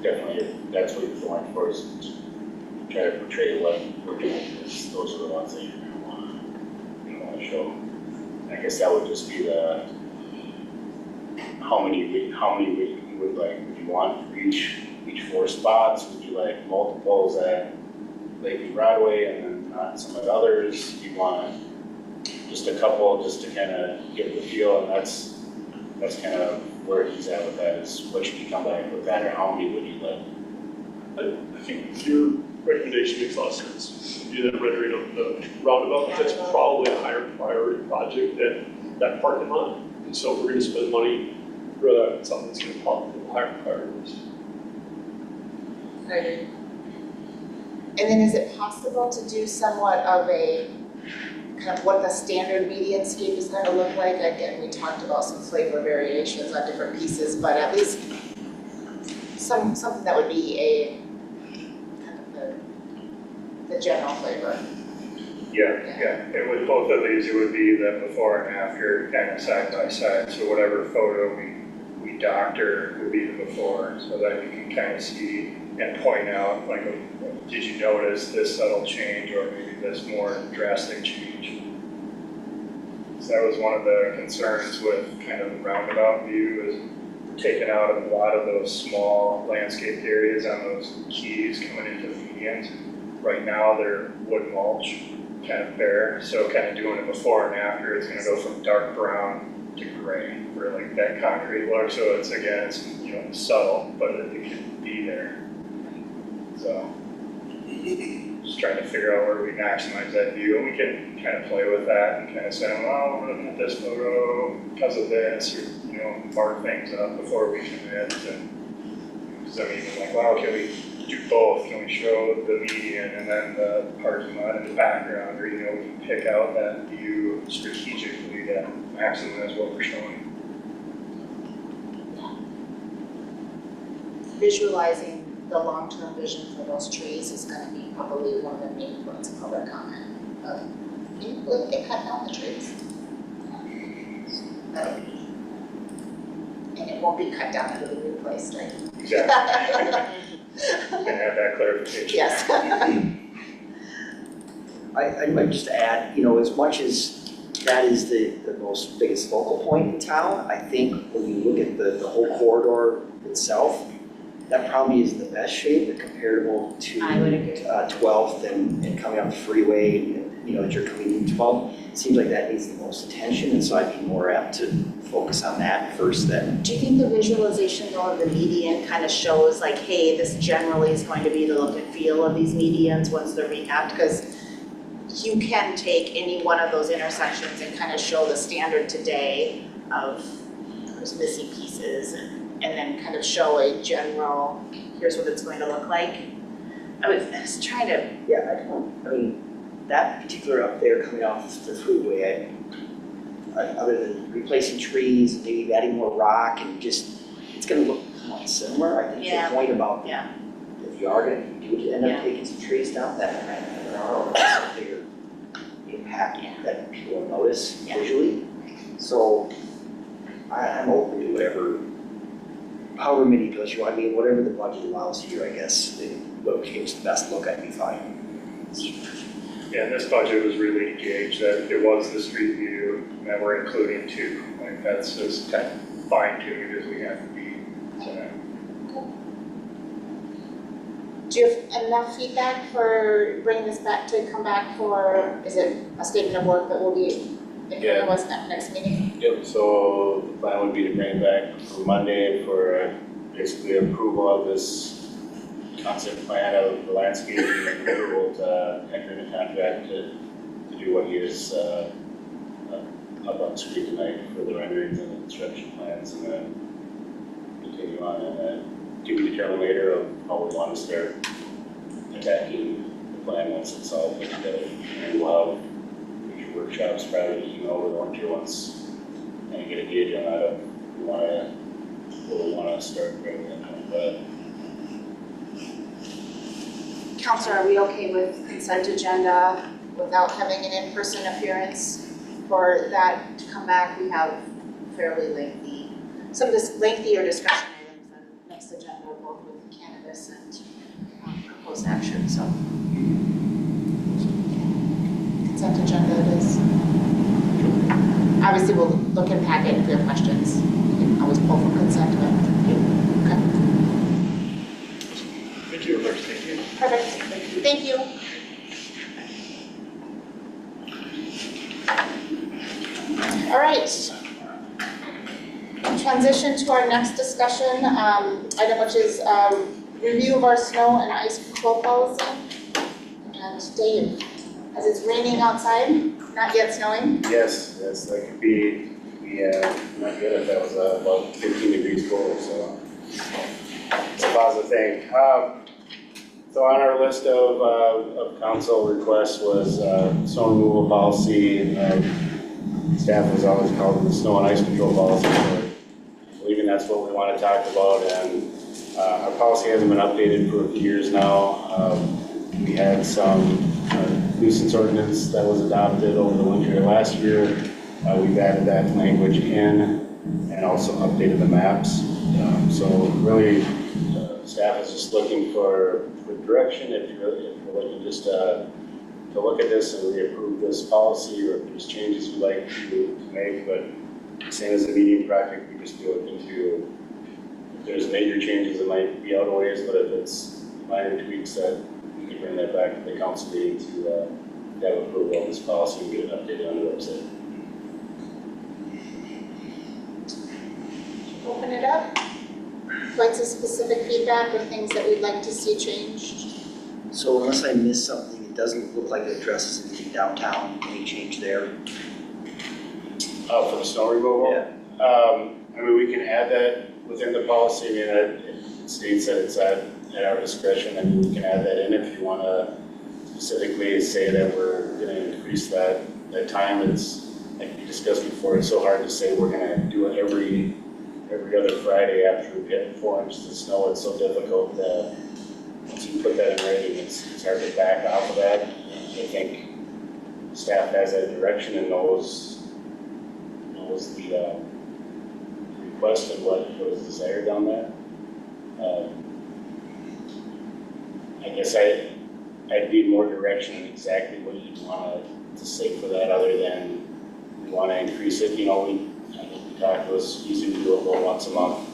Definitely, that's what you're going for, is to try to portray what we're doing, because those are the ones that you're gonna wanna show. I guess that would just be the, how many you would like, would you want for each 4 spots? Would you like multiples at Lakeview Broadway and then not some of the others? You want just a couple just to kind of get the feel, and that's kind of where he's at with that, is what should you come back with that, or how many would you like? I think your recommendation makes a lot of sense. Do that rendering of the roundabout, that's probably a higher priority project than that parking lot. And so we're gonna spend money for that, something that's gonna pop in higher priorities. I agree. And then is it possible to do somewhat of a, kind of what the standard medianscape is gonna look like? Again, we talked about some flavor variations on different pieces, but at least something that would be a, kind of the general flavor. Yeah, and with both of these, it would be the before and after kind of side by side. So whatever photo we doctor would be the before, so that you can kind of see and point out, like, did you notice this subtle change or maybe this more drastic change? So that was one of the concerns with kind of the roundabout view is taking out a lot of those small landscaped areas on those keys coming into the medians. Right now, they're wood mulch, kind of bare, so kind of doing it before and after, it's gonna go from dark brown to gray for like that concrete look. So it's, again, it's, you know, subtle, but it can be there. So just trying to figure out where we maximize that view, and we can kind of play with that and kind of say, well, we're looking at this photo because of this, or, you know, mark things up before we commit. And because I mean, like, wow, can we do both? Can we show the median and then the parking lot in the background, or, you know, we can pick out that view strategically to maximize what we're showing. Visualizing the long-term vision for those trees is gonna be probably one of the main points of public comment. Can you believe they cut down the trees? That'll be, and it won't be cut down, it'll be replaced, right? Exactly. And have that clarification. Yes. I might just add, you know, as much as that is the most biggest focal point in town, I think when you look at the whole corridor itself, that probably is the best shape and comparable to I would agree. 12th and coming up the freeway, and, you know, as you're coming in 12th, it seems like that needs the most attention, and so I'd be more apt to focus on that first then. Do you think the visualization though of the median kind of shows like, hey, this generally is going to be the look and feel of these medians once they're recapped? Because you can take any one of those intersections and kind of show the standard today of those missing pieces and then kind of show a general, here's what it's going to look like. I was trying to, Yeah, I mean, that particular up there coming off the freeway, other than replacing trees, maybe adding more rock and just, it's gonna look somewhat similar. I think Yeah. the point about Yeah. if you are gonna do end Yeah. up taking some trees down, that there are a bigger impact Yeah. that people will notice Yeah. visually. So I'm open to whatever, however many does you, I mean, whatever the budget allows here, I guess, what gives the best look, I'd be fine. Yeah, and this budget was really to gauge that it was the street view, and that we're including two. Like, that's as fine-tuned as we have to be. So, do you have enough feedback for bringing this back to come back for, is it a statement of work that will be in front of us at next meeting? Yep, so the plan would be to bring it back for Monday for basically approval of this concept plan of the landscape and approval to enter into contract to do what he is up on screen tonight for the renderings and the construction plans, and then continue on and then to be determined later of how we want to start attacking the plan once it's all put together. And we'll have future workshops probably, you know, over the winter once and get a gauge on that of what we want to start right then. Counselor, are we okay with consent agenda without having an in-person appearance? For that to come back, we have fairly lengthy, some lengthier discussion items on next agenda, both with cannabis and proposed action, so. Consent agenda it is. Obviously, we'll look in packet if you have questions. You can always pull from consent, but, okay. thank you, first, thank you. Perfect, thank you. All right. Transition to our next discussion, item which is review of our snow and ice control policy. And Dave, as it's raining outside, not yet snowing. Yes, that could be, not good if that was about 15 degrees cold, so it's a positive thing. So on our list of council requests was snow removal policy. Staff has always called it the snow and ice control policy, so believing that's what we want to talk about. And our policy hasn't been updated for a few years now. We had some nuisance ordinance that was adopted over the winter last year. We've added that language in and also updated the maps. So really, staff is just looking for direction. If you're looking just to look at this and reapprove this policy, or if there's changes you'd like to make, but same as a medium project, we just be looking to, if there's major changes, it might be out of ways, but if it's minor tweaks, that we can bring that back to the council meeting to have approval of this policy and get it updated on the website. Open it up. Points of specific feedback or things that we'd like to see changed. So unless I missed something, it doesn't look like it addresses anything downtown, any change there? For the snow removal? Yeah. I mean, we can add that within the policy. I mean, it states that it's at our discretion. I mean, we can add that in if you want to specifically say that we're going to increase that time. It's, like we discussed before, it's so hard to say we're going to do it every other Friday after we get 4 inches of snow. It's so difficult that once you put that in writing, it's hard to back off of that. I think staff has that direction and knows the request and what is desired on that. I guess I'd need more direction on exactly what you'd want to say for that, other than we want to increase it. You know, I think we talked was usually we do it about once a month.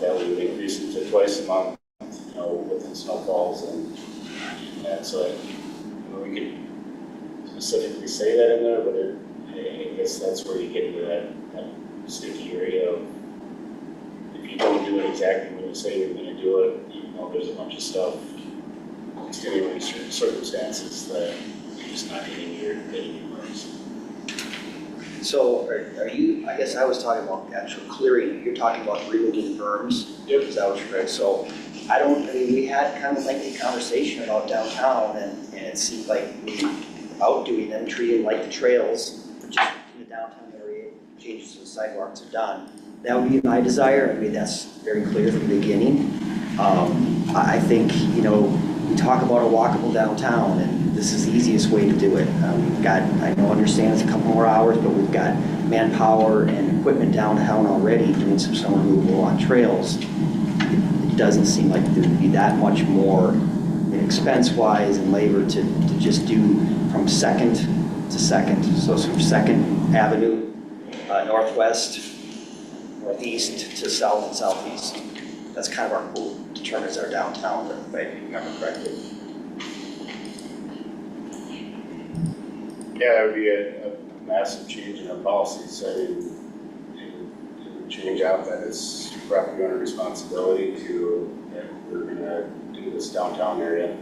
That we would increase it to twice a month, you know, within snowfalls and so we could specifically say that in there, but I guess that's where you get into that sticky area of if you don't do it exactly when you say you're going to do it, even though there's a bunch of stuff, extenuating circumstances that you're just not hitting your marks. So are you, I guess I was talking about actual clearing, you're talking about removing berms? Yep. Is that what you're right? So I mean, we had kind of a lengthy conversation about downtown and it seemed like we outdoing them, treating like the trails, just in the downtown area, changes to the sidewalks are done. That would be my desire. I mean, that's very clear from the beginning. I think, you know, we talk about a walkable downtown and this is the easiest way to do it. We've got, I know, understand it's a couple more hours, but we've got manpower and equipment downtown already doing some snow removal on trails. It doesn't seem like there would be that much more expense-wise and labor to just do from Second to Second. So from Second Avenue, northwest, northeast to south and southeast. That's kind of our goal, determines our downtown, if I remember correctly. Yeah, that would be a massive change in our policy setting. It would change out that it's property owner responsibility to, that we're gonna do this downtown area.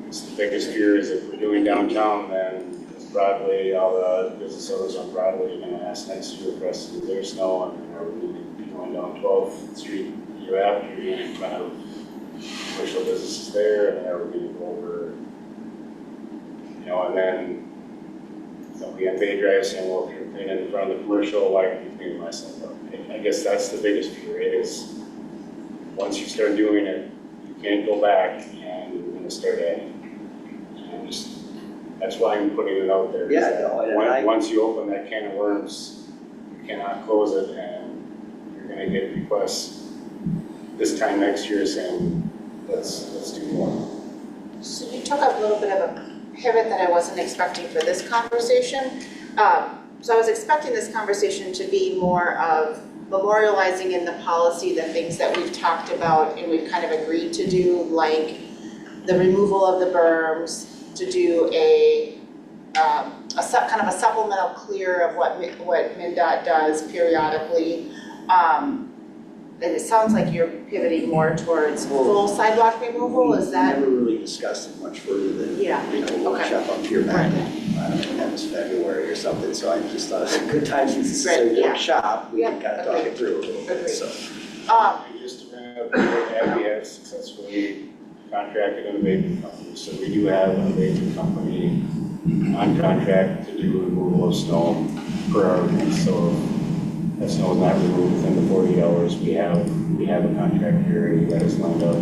It's the biggest fear is if we're doing downtown, then it's Broadway, all the business owners on Broadway are gonna ask next year for us to do their snow, and are we gonna be going down 12th Street the year after, in front of commercial businesses there, and then are we gonna go over, you know, and then somebody on Bay Drive saying, well, if you're cleaning in front of the commercial, why can't you clean my stuff up? I guess that's the biggest fear, is once you start doing it, you can't go back and you're gonna start adding. And just, that's why I'm putting it out there. Yeah, no, and Once you open that can of worms, you cannot close it, and you're gonna get requests this time next year saying, let's do more. So you took up a little bit of a pivot that I wasn't expecting for this conversation. So I was expecting this conversation to be more of memorializing in the policy the things that we've talked about and we've kind of agreed to do, like the removal of the berms, to do a kind of a supplemental clear of what MnDOT does periodically. And it sounds like you're pivoting more towards full sidewalk removal, is that? Never really discussed it much further than, Yeah, you know, workshop up here back in, I don't know, that was February or something, so I just thought it was a good time since it's Right, a yeah. workshop, we can Yeah, kind of talk it through a little bit, Agreed. so. And just to bring up, Abby has successfully contracted an abatement company, so we do have an abatement company on contract to do removal of snow per our ordinance. So if snow is not removed within the 40 hours, we have a contract here that is lined up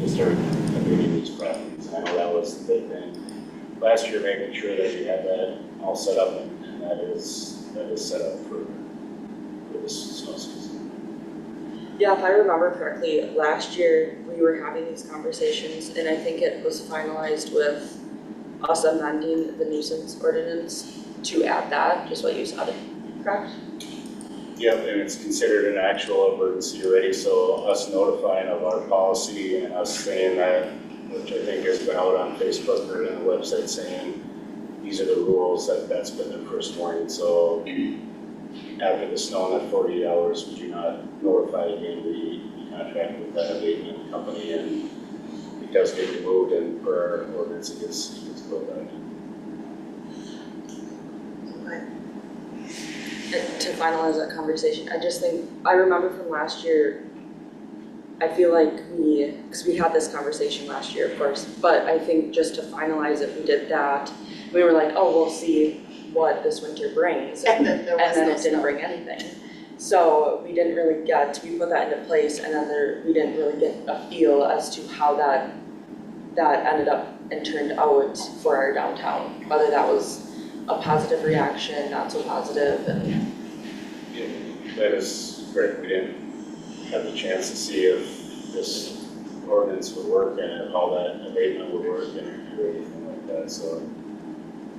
to start abating these properties. And I know that was the big thing. Last year, making sure that we had that all set up, and that is set up for this snow season. Yeah, if I remember correctly, last year we were having these conversations and I think it was finalized with us amending the nuisance ordinance to add that, just what you said, correct? Yep, and it's considered an actual emergency already, so us notifying of our policy and us saying that, which I think has been out on Facebook or on the website saying, these are the rules, that's been the first warning, so after the snow in that 48 hours, would you not notify again, we contract with that abatement company, and it does get removed, and per our ordinance, it gets put back. And to finalize that conversation, I just think, I remember from last year, I feel like because we had this conversation last year, of course, but I think just to finalize it, we did that. We were like, oh, we'll see what this winter brings. And then there was And then no it didn't snow. bring anything. So we didn't really we put that into place and then we didn't really get a feel as to how that ended up and turned out for our downtown. Whether that was a positive reaction, not so positive, and Yeah, that is correct, we didn't have the chance to see if this ordinance would work and how that abatement would work and anything like that, so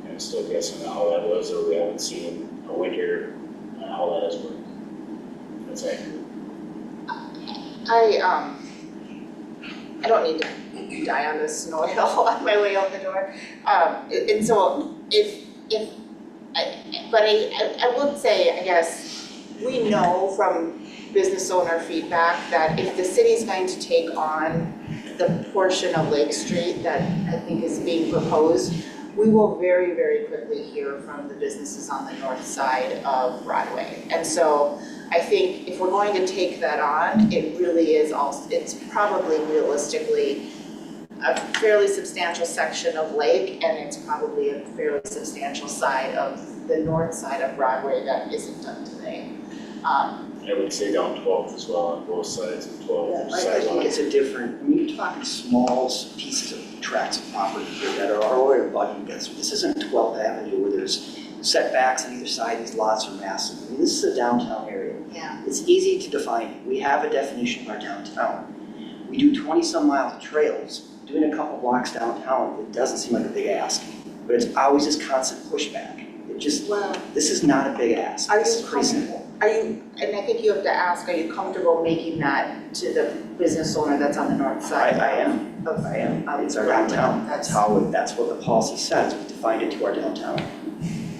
I'm still guessing how that was, or we haven't seen a winter how that has worked. That's accurate. I don't need to die on this snow hill on my way out the door. And so I would say, I guess, we know from business owner feedback that if the city's going to take on the portion of Lake Street that I think is being proposed, we will very, very quickly hear from the businesses on the north side of Broadway. And so I think if we're going to take that on, it really is it's probably realistically a fairly substantial section of Lake, and it's probably a fairly substantial side of the north side of Broadway that isn't done today. I would say down 12th as well on both sides of 12th. I think it's a different, I mean, you're talking small pieces of tracts of property here that are already abutting against. This isn't 12th Avenue where there's setbacks on either side, these lots are massive. I mean, this is a downtown area. Yeah. It's easy to define. We have a definition of our downtown. We do 20-some miles of trails. Doing a couple blocks downtown, it doesn't seem like a big ask, but it's always this constant pushback. It just, this is not a big ask. Are This you is pretty simple. and I think you have to ask, are you comfortable making that to the business owner that's on the north side? I am. It's our downtown. That's what the policy says. We defined it to our downtown.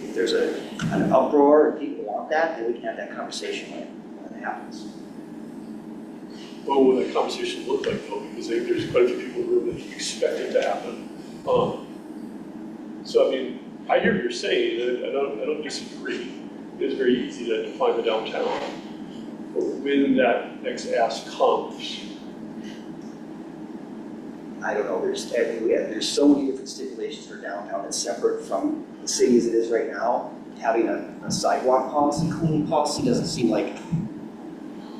If there's an uproar and people want that, then we can have that conversation when it happens. What would that conversation look like though? Because there's quite a few people in the room that expect it to happen. So I mean, I hear what you're saying, and I don't disagree. It is very easy to define the downtown. But when that next ask comes, I don't know, there's so many different stipulations for downtown that's separate from the city as it is right now. Having a sidewalk policy, cleaning policy doesn't seem like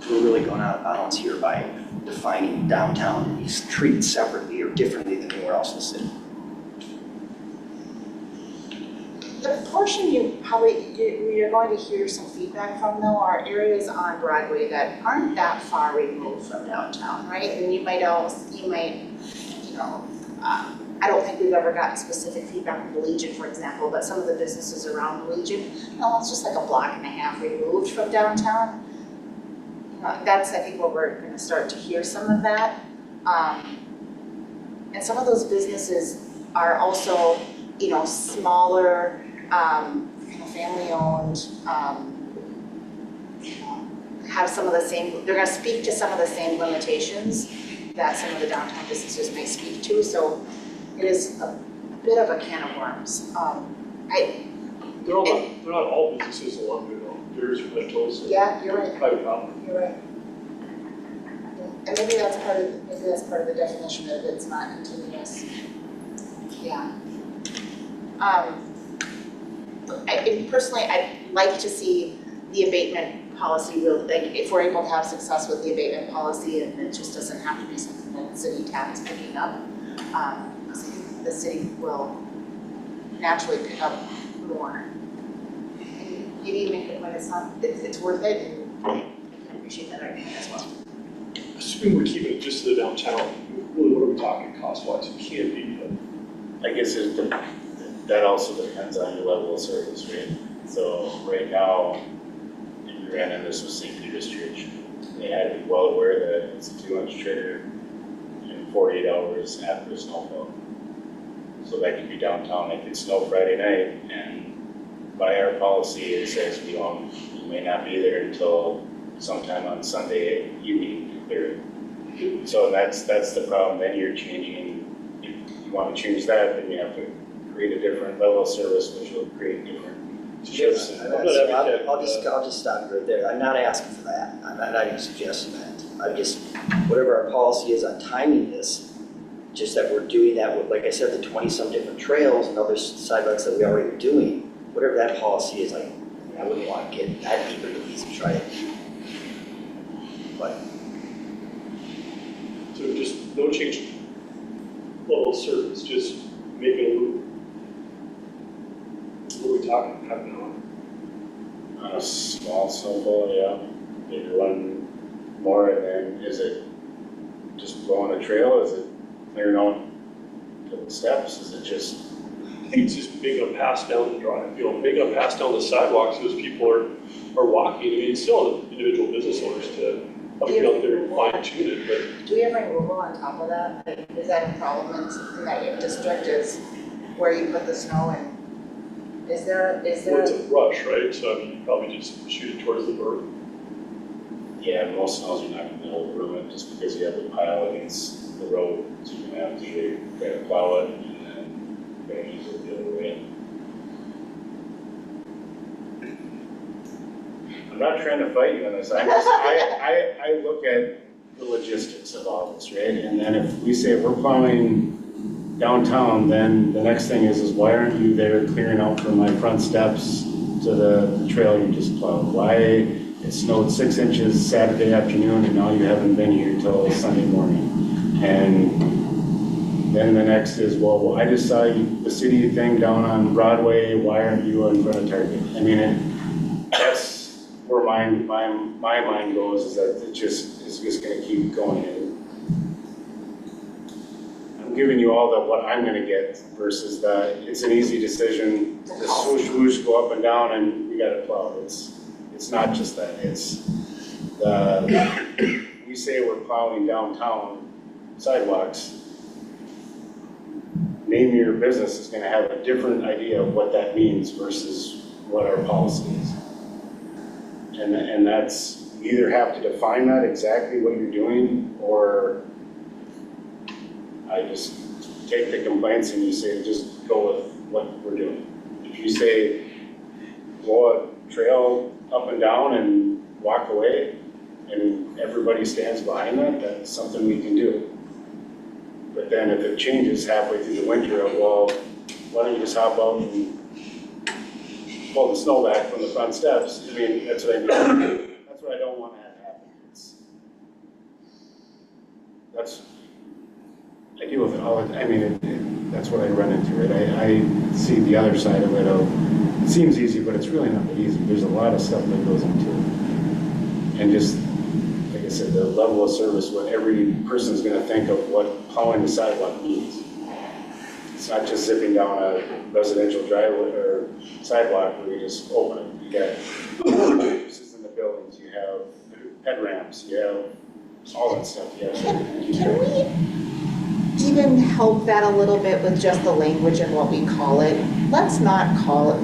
we're really going out of bounds here by defining downtown to be treated separately or differently than anywhere else in the city. The portion you're going to hear some feedback from though are areas on Broadway that aren't that far removed from downtown, right? And you might, I don't think we've ever gotten specific feedback from the Legion, for example, but some of the businesses around the Legion, it's just like a block and a half removed from downtown. That's, I think, where we're gonna start to hear some of that. And some of those businesses are also, smaller, family-owned, have some of the same, they're gonna speak to some of the same limitations that some of the downtown businesses may speak to, so it is a bit of a can of worms. they're not all businesses along there though. There's rentals and Yeah, you're right, private property. you're right. And maybe that's part of the definition of it's not continuous. Yeah. Personally, I'd like to see the abatement policy really, like, if we're able to have success with the abatement policy, and it just doesn't have to be something that the city tax picking up, the city will naturally pick up more. And maybe even when it's not, it's worth it, and I can appreciate that argument as well. Assuming we're keeping it just to the downtown, really, what are we talking cost-wise? It can't be, I guess that also depends on your level of service, right? So right now, if you ran into this with St. Peter's Church, they had to be well aware that it's a 2-inch trigger in 48 hours after a snowfall. So that could be downtown, it could snow Friday night, and by our policy, it says you may not be there until sometime on Sunday evening to clear it. So that's the problem, then you're changing, if you want to change that, then you have to create a different level of service, which will create different shifts. I'll just stop you right there. I'm not asking for that. I'm not even suggesting that. I'm just, whatever our policy is on timing this, just that we're doing that with, like I said, the 20-some different trails and other sidewalks that we already are doing, whatever that policy is, like, I wouldn't want to get that deep into these and try it. But so just no change level of service, just making a loop. What are we talking, half an hour? On a small snowfall, yeah, maybe one more, and then is it just blowing a trail, is it clearing out the steps, is it just? I think it's just making a pass down the drive, making a pass down the sidewalks as people are walking. I mean, it's still on the individual business owners to get out there and fine tune it, but. Do we have removal on top of that? Like, is that a problem in that district, is where you put the snow in? Is there? Well, it's a brush, right? So I mean, you probably just shoot it towards the berm. Yeah, most snows you're not gonna be able to ruin it just because you have the pile against the road, so you're gonna have to either try to plow it and then you're gonna use it the other way. I'm not trying to fight you on this, I look at the logistics of all this, right? And then if we say we're plowing downtown, then the next thing is why aren't you there clearing out from my front steps to the trail you just plowed? Why it snowed 6 inches Saturday afternoon and now you haven't been here till Sunday morning? And then the next is, well, I just saw the city thing down on Broadway, why aren't you in front of Target? I mean, that's where my mind goes, is that it's just gonna keep going. I'm giving you all what I'm gonna get versus it's an easy decision, just swoosh, swoosh, go up and down and we got it plowed. It's not just that, it's we say we're plowing downtown sidewalks. Name your business is gonna have a different idea of what that means versus what our policy is. And that's, you either have to define that exactly what you're doing, or I just take the complaints and you say, just go with what we're doing. If you say, blow a trail up and down and walk away, and everybody stands behind that, that's something we can do. But then if it changes halfway through the winter, well, why don't you just hop out and pull the snow back from the front steps? I mean, that's what I mean. That's what I don't want to have happen. I deal with it all, I mean, that's what I run into, right? I see the other side of it, it seems easy, but it's really not that easy. There's a lot of stuff that goes into it. And just, like I said, the level of service, what every person's gonna think of what plowing the sidewalk means. It's not just zipping down a residential driveway or sidewalk where you just open it. You got uses in the buildings, you have ped ramps, you have all that stuff, yeah. Can we even help that a little bit with just the language and what we call it? Let's not call it,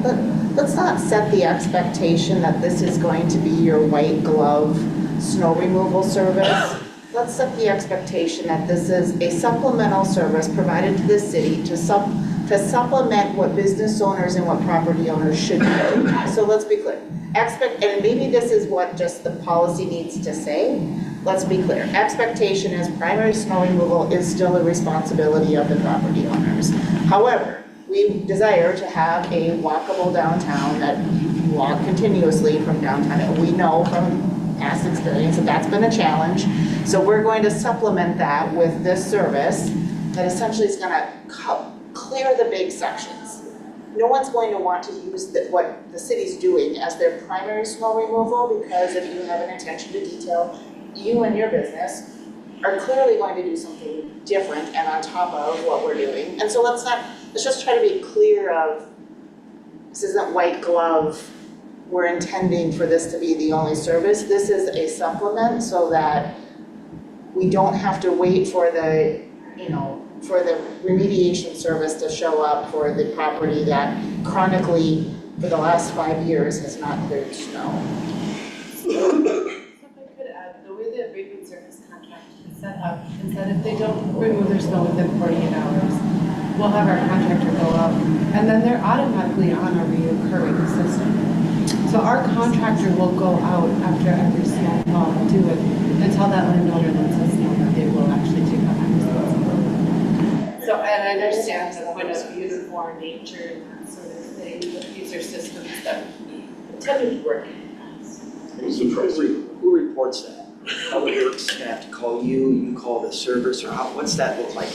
let's not set the expectation that this is going to be your white glove snow removal service. Let's set the expectation that this is a supplemental service provided to the city to supplement what business owners and what property owners should do. So let's be clear. And maybe this is what just the policy needs to say. Let's be clear. Expectation is primary snow removal is still a responsibility of the property owners. However, we desire to have a walkable downtown that you walk continuously from downtown. And we know from past experience that that's been a challenge. So we're going to supplement that with this service that essentially is gonna clear the big sections. No one's going to want to use what the city's doing as their primary snow removal, because if you have an intention to detail, you and your business are clearly going to do something different and on top of what we're doing. And so let's just try to be clear of, this isn't white glove, we're intending for this to be the only service. This is a supplement so that we don't have to wait for the, for the remediation service to show up for the property that chronically, for the last 5 years, has not cleared snow. So if I could add, the way the abatement service contract is set up is that if they don't remove their snow within 48 hours, we'll have our contractor go out, and then they're automatically on a reoccurring system. So our contractor will go out after every snowfall, do it, and tell that landowner that says no, that they will actually take on that responsibility. So, and I understand the point of uniform nature and that sort of thing, but these are systems that tend to work. What's the price? Who reports that? How it works, gonna have to call you, you call the service, or what's that look like?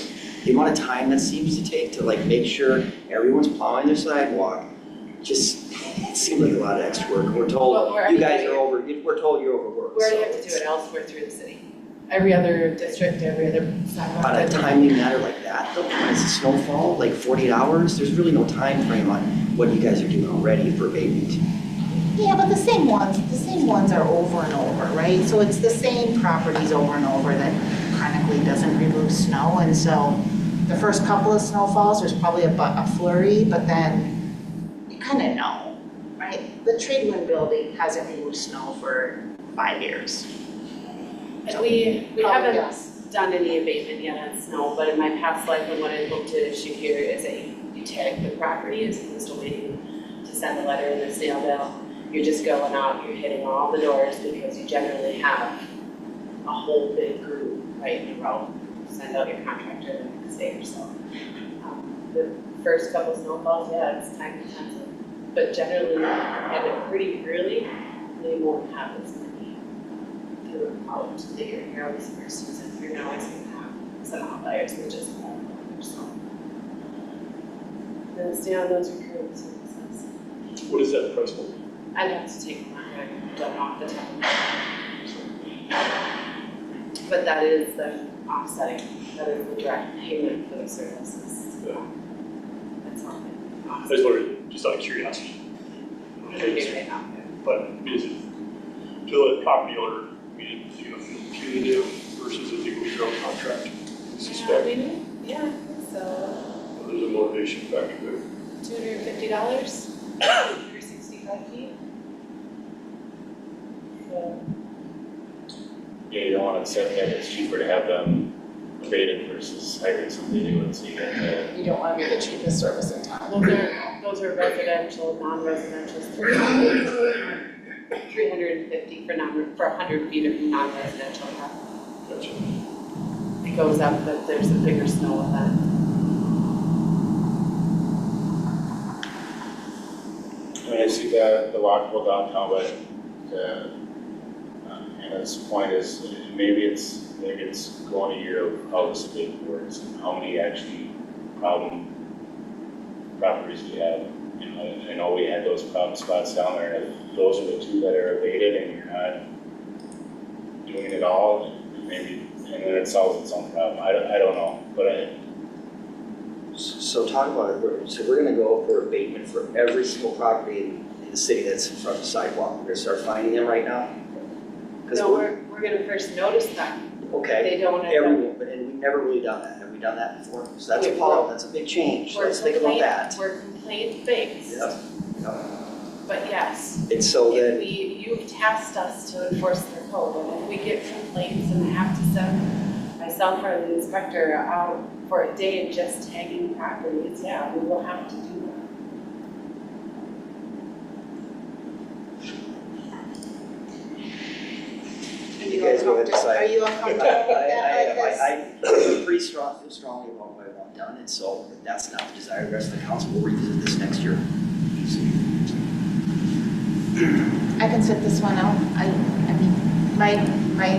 The amount of time that seems to take to like make sure everyone's plowing their sidewalk, it seems like a lot of extra work. We're told, you guys are we're told you're overworked. We already have to do it elsewhere through the city. Every other district, every other sidewalk. On a timing matter like that, though, when it's a snowfall, like 48 hours, there's really no time frame on what you guys are doing already for abatement. Yeah, but the same ones are over and over, right? So it's the same properties over and over that chronically doesn't remove snow. And so the first couple of snowfalls, there's probably a flurry, but then you kind of know, right? The Tradewin building hasn't removed snow for 5 years. And we haven't Yes. done any abatement yet on snow, but in my past life, and what I hope to issue here is that you tag the property as opposed to waiting to send a letter in the snail mail. You're just going out, you're hitting all the doors because you generally have a whole big group right in a row. Send out your contractor the next day or so. The first couple snowfalls, yeah, it's time intensive, but generally you have it pretty early, and you won't have as many throughout the year. You're always first season, you're always gonna have some outliers that just won't have so. Then stay on those recurring services. What is that price point? I'd have to take a look, I don't know off the top of my head. But that is the offsetting, that is the direct payment for the services. Yeah. That's all. I just wondered, just out of curiosity. Right now. But is it to the property owner, meaning, feel punitive versus if you go your own contract? I suspect Yeah, I think so. there's a motivation factor there. $250 for 65 feet. So, Yeah, you don't want to accept that it's cheaper to have them abated versus hiring somebody to do it, so you get the. You don't want to be the cheapest service in town. those are residential, non-residential, 350 for 100 feet of non-residential. Gotcha. It goes up, but there's a bigger snow event. I mean, I see the walkable downtown, but Anna's point is maybe it's going a year of how this abatement works and how many actually problem properties we have. You know, I know we had those problem spots down there, and if those are the two that are abated and you're not doing it all, maybe, and then it solves its own problem. I don't know, but So talk about it, so we're gonna go for abatement for every single property in the city that's in front of the sidewalk. We're gonna start finding them right now? 'Cause No, we're gonna first notice them. Okay, They don't have. everyone, and we've never really done that. Have we done that before? So that's a problem, that's a big change. Let's think about that. We're complaint based, Yep. Yep. but yes, It's so if that, you've tasked us to enforce their code, and if we get complaints and have to send myself or the inspector out for a day of just tagging properties, yeah, we will have to do that. you guys guys go ahead and decide. Are you uncomfortable with that? Like this? I feel pretty strongly about what I want done, and so if that's not the desire of the rest of the council, we'll revisit this next year. I can sit this one out. I mean, my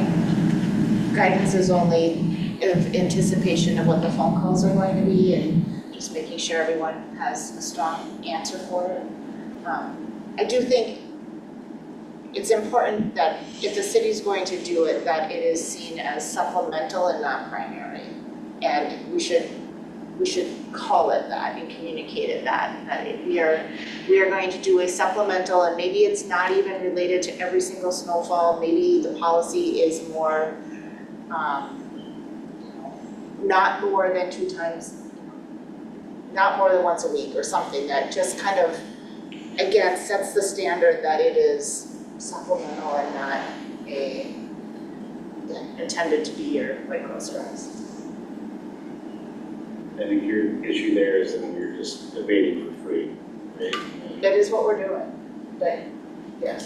guidance is only of anticipation of what the phone calls are going to be and just making sure everyone has a strong answer for it. I do think it's important that if the city's going to do it, that it is seen as supplemental and not primary. And we should call it that and communicate it that we are going to do a supplemental, and maybe it's not even related to every single snowfall. Maybe the policy is more, not more than 2 times, not more than once a week or something that just kind of, again, sets the standard that it is supplemental and not intended to be your white groceries. I think your issue there is that you're just evading for free, right? That is what we're doing, but, yeah.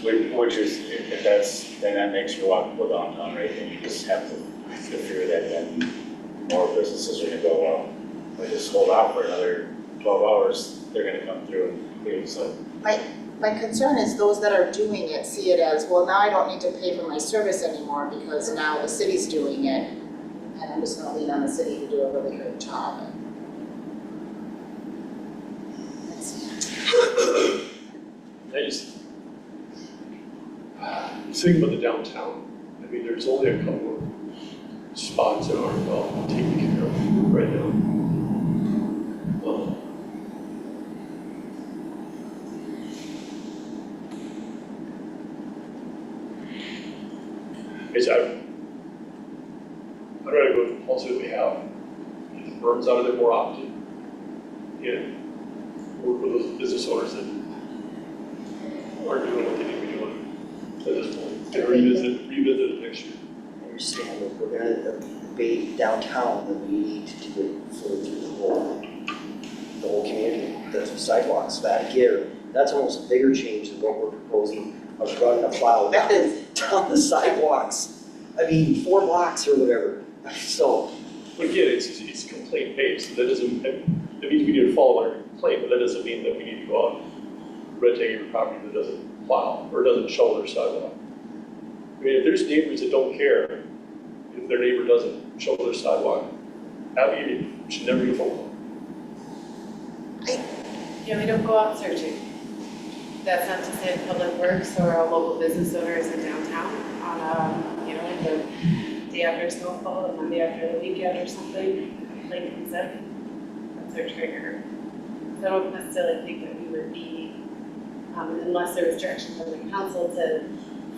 Which is, if that's, then that makes you walkable downtown, right? And you just have to fear that then more businesses are gonna go, well, if I just hold out for another 12 hours, they're gonna come through and leave, so. My concern is those that are doing it see it as, well, now I don't need to pay for my service anymore because now the city's doing it, and I'm just gonna lean on the city to do a really great job. Thinking about the downtown, I mean, there's only a couple of spots that aren't well taken care of right now. I'd rather go with the policy that we have, get the berms out of there more often, and work with those business owners that aren't doing what they need to be doing at this point, and revisit it next year. I understand if we're gonna abate downtown, then we need to do it fully through the whole community, the sidewalks, that here, that's almost a bigger change than what we're proposing of running a plow down the sidewalks. I mean, 4 blocks or whatever, so. But again, it's complaint based, so that doesn't, that means we need to follow our complaint, but that doesn't mean that we need to go out and red tag every property that doesn't plow or doesn't shovel their sidewalk. I mean, if there's neighbors that don't care if their neighbor doesn't shovel their sidewalk, you should never get a phone call. Yeah, we don't go out searching. That's not to say Public Works or a local business owner is in downtown on like the day after snowfall, the Monday after the weekend or something, complaint comes in, that's our trigger. So I don't necessarily think that we would be, unless there was direction from the council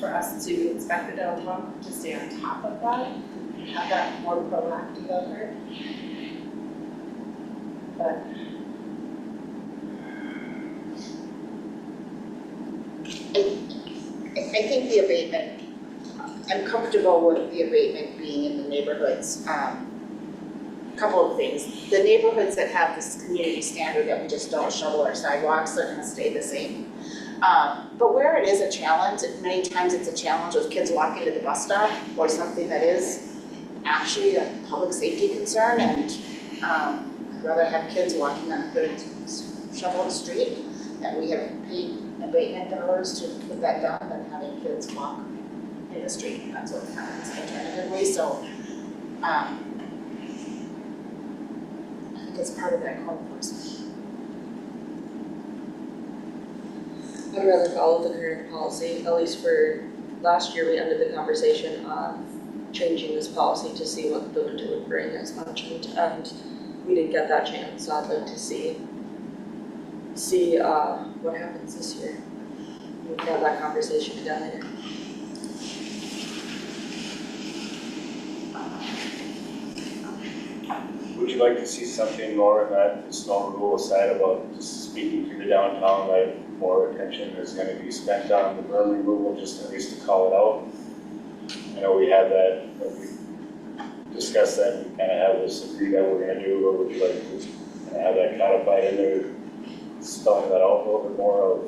for us to inspect the downtown, to stay on top of that, and have that more proactive effort. But I think the abatement, I'm comfortable with the abatement being in the neighborhoods. Couple of things. The neighborhoods that have this community standard that we just don't shovel our sidewalks, they're gonna stay the same. But where it is a challenge, many times it's a challenge with kids walking to the bus stop or something that is actually a public safety concern, and I'd rather have kids walking on a good shoveled street, and we have paid abatement dollars to put that down than having kids walk in the street. That's what happens alternatively, so I think it's part of that code enforcement. I'd rather follow the current policy, at least for last year, we ended the conversation on changing this policy to see what the winter would bring as mentioned, and we didn't get that chance, so I'd like to see what happens this year. We can have that conversation again later. Would you like to see something more in that snow removal side about just speaking to the downtown, that more attention is going to be spent on the berm removal, just at least to call it out? I know we had that, we discussed that, and kind of have this agreed that we're going to do, or would you like to kind of have that codified in there, spelling that out a little bit more of,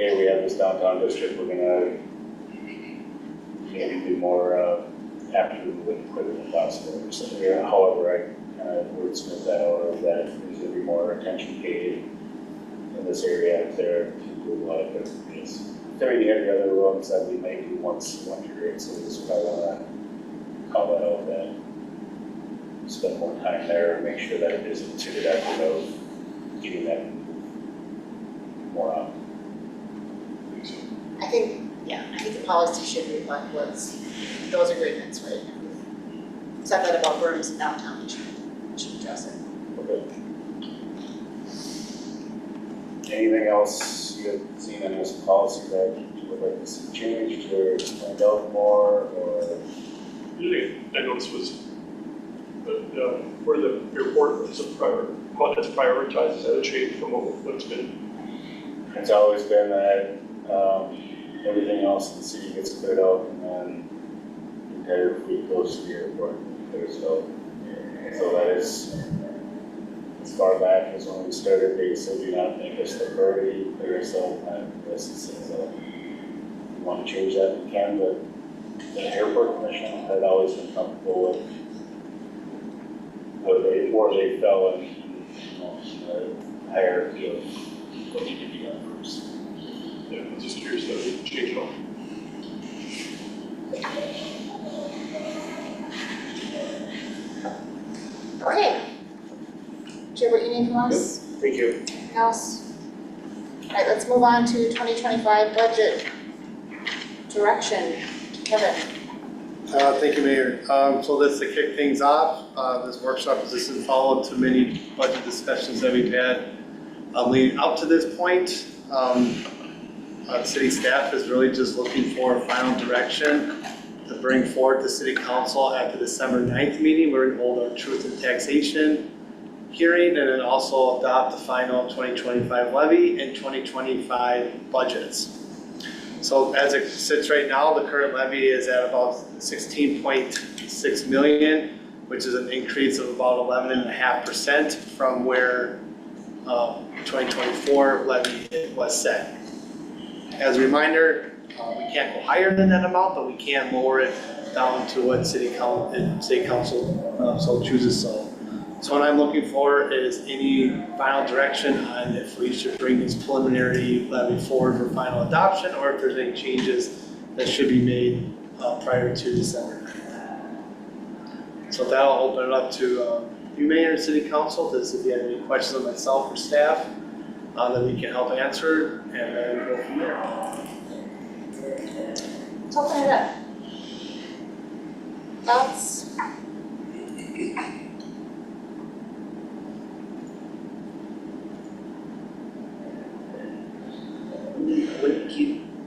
okay, we have this downtown district, we're gonna maybe do more, after we would put it in possible or something, or however I kind of wordsmith that, or that there's gonna be more attention paid in this area if there to do a lot of different things. There may be every other roads that we may do once a year, so we just probably wanna call that out, that spend more time there, make sure that it isn't to the detriment of getting that more on. I think the policy should reflect those agreements, right? Said that about berms in downtown, we should address it. Okay. Anything else you have seen in this policy that you would like to see changed or find out more, or? The thing I noticed was where the airport is how that's prioritized, is that a change from what it's been? It's always been that, everything else in the city gets cleared out and then the entire fleet goes to the airport and clears out. So that is, as far back as when we started, they said, do not make us the priority, clear us out, and this is, so we want to change that, we can, but the airport commission had always been comfortable with where they fell in, the hierarchy of what needed to be done first. Yeah, I'm just curious that we change it all. Okay. Do you have what you need from us? Thank you. Anything else? All right, let's move on to 2025 budget direction. Kevin? Thank you, Mayor. So just to kick things off, this workshop is in follow-up to many budget discussions that we've had leading up to this point. City staff is really just looking for a final direction to bring forward to City Council at the December 9th meeting, where we hold our truth and taxation hearing, and then also adopt the final 2025 levy and 2025 budgets. So as it sits right now, the current levy is at about 16.6 million, which is an increase of about 11.5% from where 2024 levy was set. As a reminder, we can't go higher than that amount, but we can lower it down to what City Council so chooses so. So what I'm looking for is any final direction on if we should bring this preliminary levy forward for final adoption, or if there's any changes that should be made prior to December. So that'll open it up to you, Mayor, and City Council, to see if you have any questions of myself or staff that we can help answer, and then go from there. Let's open it up. Thoughts?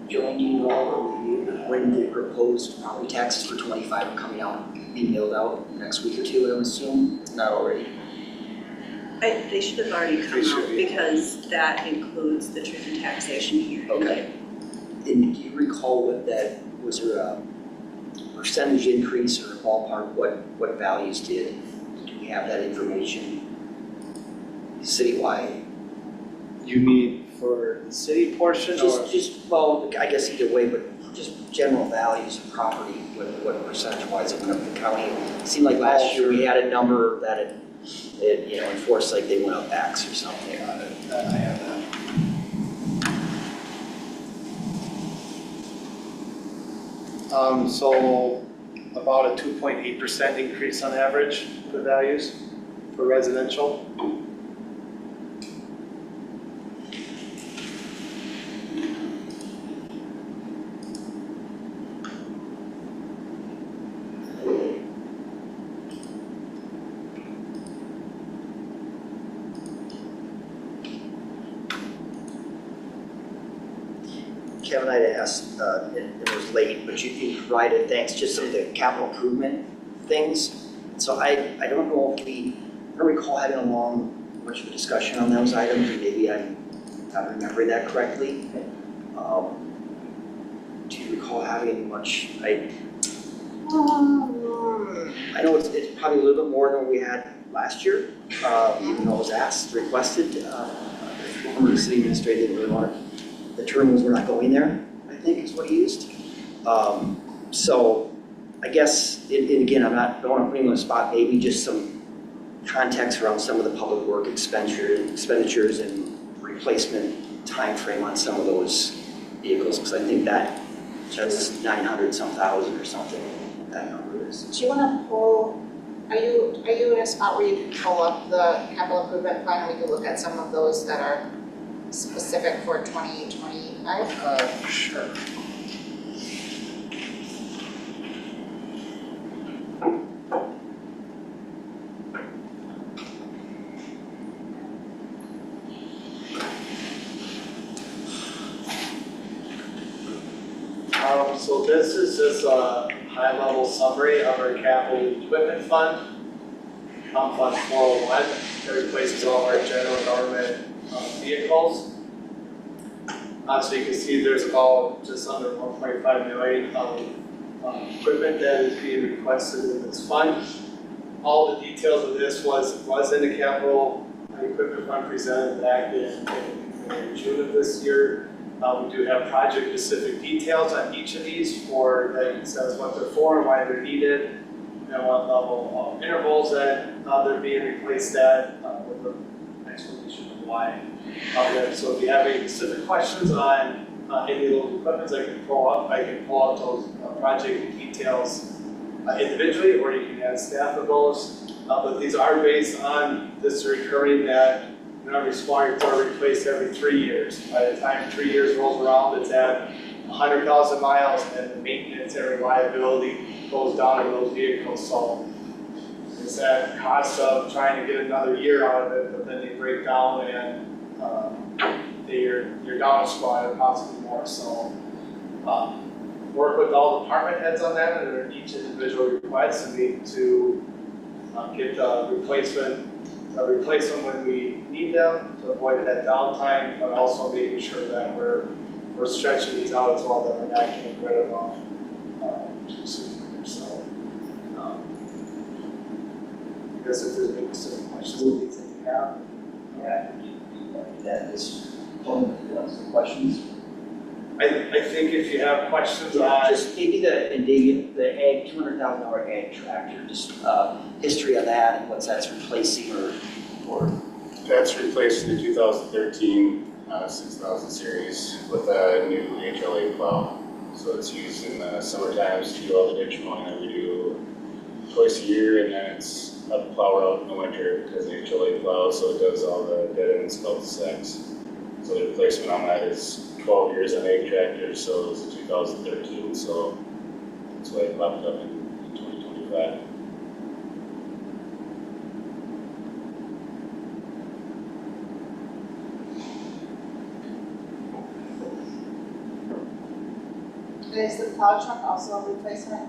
Joan, do you know when the proposed property taxes for 25 are coming out, being mailed out next week or two, I would assume? Not already. They should have already come out because that includes the truth and taxation hearing. Okay. And do you recall what that, was there a percentage increase or a ballpark, what values did? Do we have that information citywide? You mean for the city portion, or? Well, I guess either way, but just general values of property, what percentage-wise it went up the county? It seemed like last year we had a number that it enforced, like they went up X or something. I have that. So about a 2.8% increase on average for values for residential. Kevin, I'd asked, it was late, but you provided, thanks, just some of the capital improvement things. So I don't know if I don't recall having much of a discussion on those items, or maybe I'm not remembering that correctly. Do you recall having much? I know it's probably a little bit more than we had last year, even though it was requested. The city administrator didn't really want to the term was we're not going there, I think is what he used. So I guess, and again, don't want to put him on the spot, maybe just some context around some of the public work expenditures and replacement time frame on some of those vehicles, because I think that's 900 some thousand or something, that number is. Do you wanna pull, are you in a spot where you can pull up the capital improvement plan and we can look at some of those that are specific for 2025? Sure. So this is just a high-level summary of our capital equipment fund. Fund 401, that replaces all our general government vehicles. So you can see there's about just under 1.5 million of equipment that is being requested in this fund. All the details of this was in the capital equipment fund presented back in June of this year. We do have project-specific details on each of these that says what they're for and why they're needed, and what level of intervals that they're being replaced at, with an explanation of why. So if you have any specific questions on any of those equipments, I can pull up those project details individually, or you can add staff of those. But these are based on this recurring that every smart car replaced every 3 years. By the time 3 years rolls around, it's at 100,000 miles, and the maintenance and reliability goes down in those vehicles. So it's that cost of trying to get another year out of it, but then they break down and you're down a squad or possibly more. So work with all department heads on that, and each individual request, and need to get the replacement. Replace them when we need them to avoid that downtime, but also making sure that we're stretching these out as well, that we're not getting rid of them too soon. So, I guess if there's any specific questions that you have. Yeah, that is, some questions. I think if you have questions on. Just maybe the ag, $200,000 ag tractor, just history on that and what's that's replacing or. That's replacing the 2013 6000 series with a new HLA plow. So it's used in the summer times to do all the ditch mowing that we do twice a year, and then it's a plow route in the winter because the HLA plow, so it does all the dead ends, cul-de-sacs. So the replacement on that is 12 years on ag tractor, so it was a 2013, so that's why it popped up in 2025. Is the plow truck also a replacement?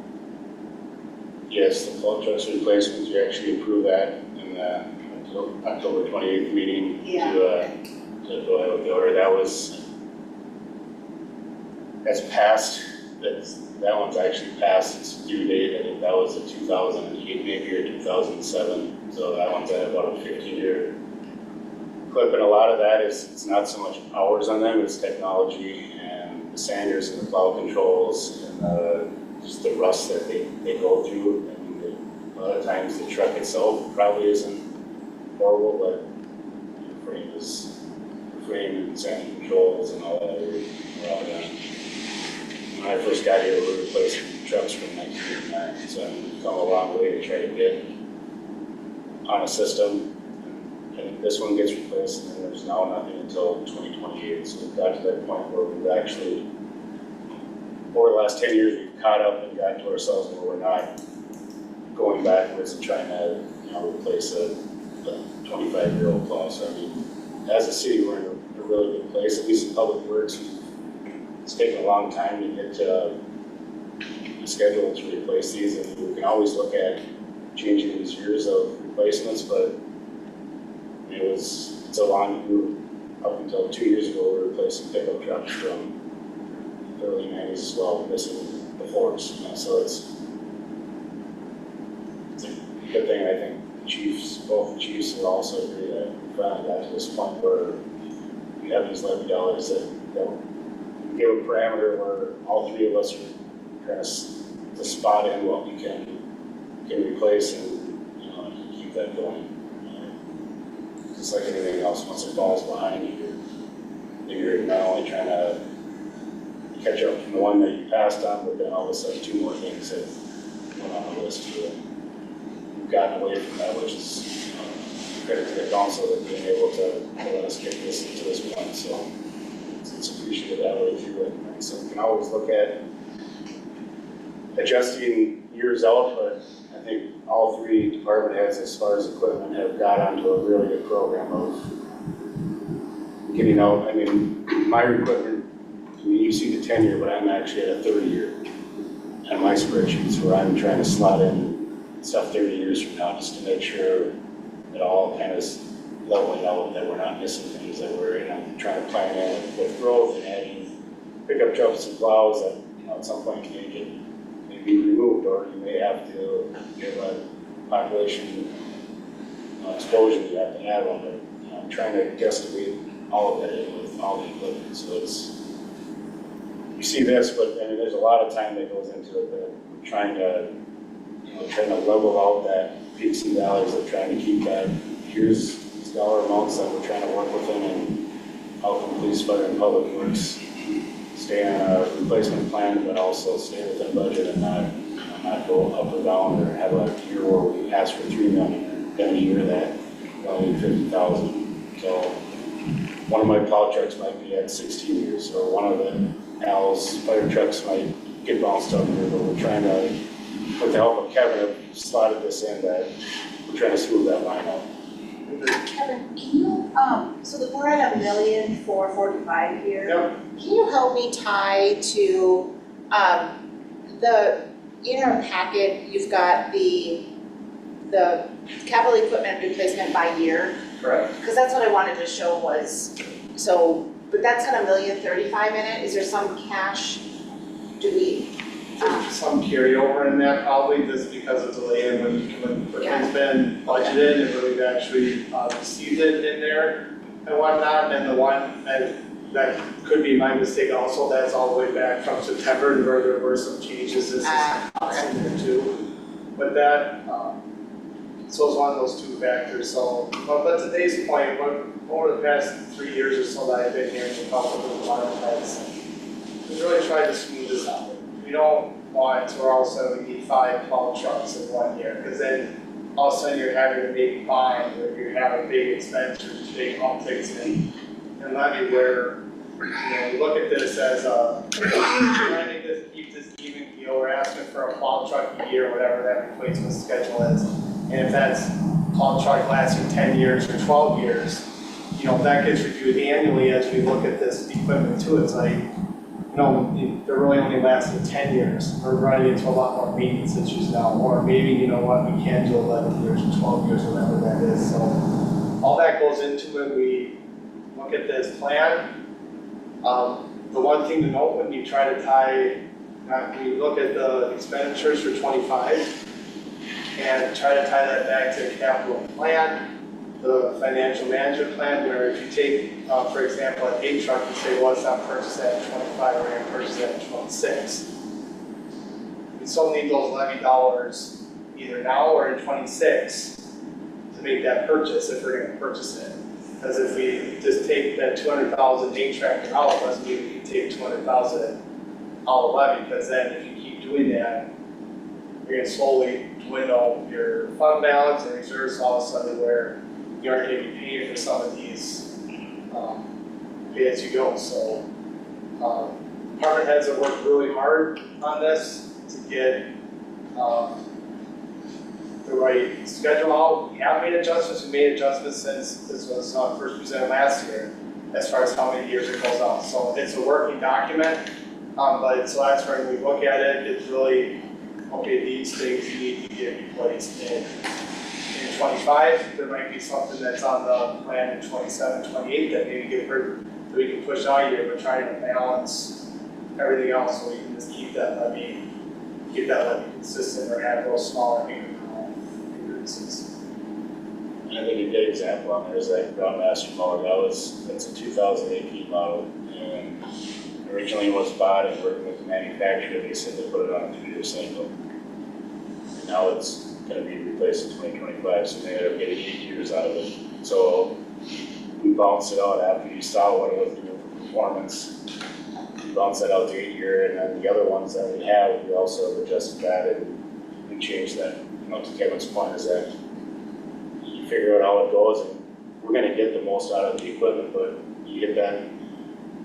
Yes, the plow truck's replacement, you actually approved that in the October 28th meeting to go ahead with the order. That's passed, that one's actually passed its due date. I think that was a 2008 maybe or 2007. So that one's at about a 15-year clip, and a lot of that is, it's not so much hours on them, it's technology and the sanders and the plow controls and just the rust that they go through. And a lot of times the truck itself probably isn't horrible, but the frame and sanding controls and all that are all done. When I first got here, we were replacing trucks from 1989, so I've come a long way to try to get on a system. I think this one gets replaced, and there's now nothing until 2028. So we've got to that point where we've actually, over the last 10 years, we've caught up and got to ourselves where we're not going backwards and trying to, replace a 25-year-old plow. So I mean, as a city, we're in a really good place, at least in public works. It's taken a long time to get a schedule to replace these, and we can always look at changing these years of replacements, but it's a long route. Up until 2 years ago, we were replacing pickup trucks from the early 90s as well, missing the forks. So it's a good thing. I think both the chiefs would also agree that we finally got to this point where we have these levy dollars that give a parameter where all three of us are trying to spot in what we can replace and, you know, keep that going. Just like anything else, once it falls behind you, you're not only trying to catch up from the one that you passed on, but then all of a sudden two more things have went on the list too. We've gotten away from that, which is credit to the council that being able to let us get this to this point. So it's appreciated that way through it. And so we can always look at adjusting years out, but I think all three department heads, as far as equipment, have got onto a really good program of getting out. I mean, my equipment, I mean, you see the 10-year, but I'm actually at a 30-year on my spreadsheets where I'm trying to slot in stuff 30 years from now just to make sure it all kind of leveling out, that we're not missing things, that we're, you know, trying to plan in with growth and adding pickup trucks and plows that, you know, at some point may be removed, or you may have to give a population exposure, you have to add one, but, you know, I'm trying to guesstimate all of that in with all the equipment. So it's, you see this, but I mean, there's a lot of time that goes into it, that we're trying to, you know, trying to level out that peaks and valleys of trying to keep that, here's these dollar amounts that we're trying to work within, and how can police, fire, and public works stay on a replacement plan, but also stay within budget and not go up or down, or have a year where we ask for $3 million, and then a year that we only need $50,000. So one of my plow trucks might be at 16 years, or one of the Al's fire trucks might get bounced up here, but we're trying to, with the help of Kevin, have slotted this in that we're trying to smooth that line out. Kevin, can you, so the we're at $1,445,000 here. Yep. Can you help me tie to, in our packet, you've got the capital equipment replacement by year? Correct. Because that's what I wanted to show was, so, but that's got $1,035,000 in it. Is there some cash? Do we? Some carryover in that probably, just because of delay in when it's been budgeted and when we've actually received it in there and whatnot. And the one that could be my mistake also, that's all the way back from September, where there were some changes this is in there too. But that, so it's one of those two factors. So, but today's point, over the past 3 years or so that I've been here in the couple of department heads, we've really tried to smooth this out. We don't want to also need 5 plow trucks in 1 year, because then all of a sudden you're having to make fines, or you're having big expenditures, big upticks in levy, where, you know, we look at this as trying to keep this even, you know, we're asking for a plow truck a year, whatever that replacement schedule is. And if that's plow truck lasting 10 years or 12 years, you know, that gets reviewed annually as we look at this equipment too. It's like, no, they're really only lasting 10 years. We're running into a lot more maintenance issues now, or maybe, you know what, we can do 11 years or 12 years, whatever that is. So all that goes into when we look at this plan. The one thing to note when you try to tie, when you look at the expenditures for 25 and try to tie that back to the capital plan, the financial management plan, where if you take, for example, an 8 truck and say, well, it's not purchased at 25, we're going to purchase it at 26. We still need those levy dollars either now or in 26 to make that purchase if we're going to purchase it. Because if we just take that 200,000 8 tractor out, doesn't mean we can take 200,000 out of levy, because then if you keep doing that, you're going to slowly dwindle your fund balance and reserves all of a sudden, where you aren't going to be paying for some of these pay as you go. So department heads have worked really hard on this to get the right schedule out. We have made adjustments. We made adjustments since this was first presented last year, as far as how many years it goes out. So it's a working document, but so that's where we look at it. It's really, okay, these things need to get replaced in 25, there might be something that's on the plan in 27, 28 that maybe that we can push out a year, but trying to balance everything else so we can just keep that levy consistent, or have those smaller increases. And I think a good example on there is that Groundmaster mower. That's a 2018 model, and originally was bought and working with the manufacturer, they said they put it on a 2-year cycle. And now it's gonna be replaced in 2025, so they ended up getting 8 years out of it. So we bounced it out after you saw what it was doing for performance. We bounced that out to 8-year, and then the other ones that we have, we also have adjusted that and we changed that. You know, to Kevin's point is that you figure out how it goes, and we're gonna get the most out of the equipment, but you hit that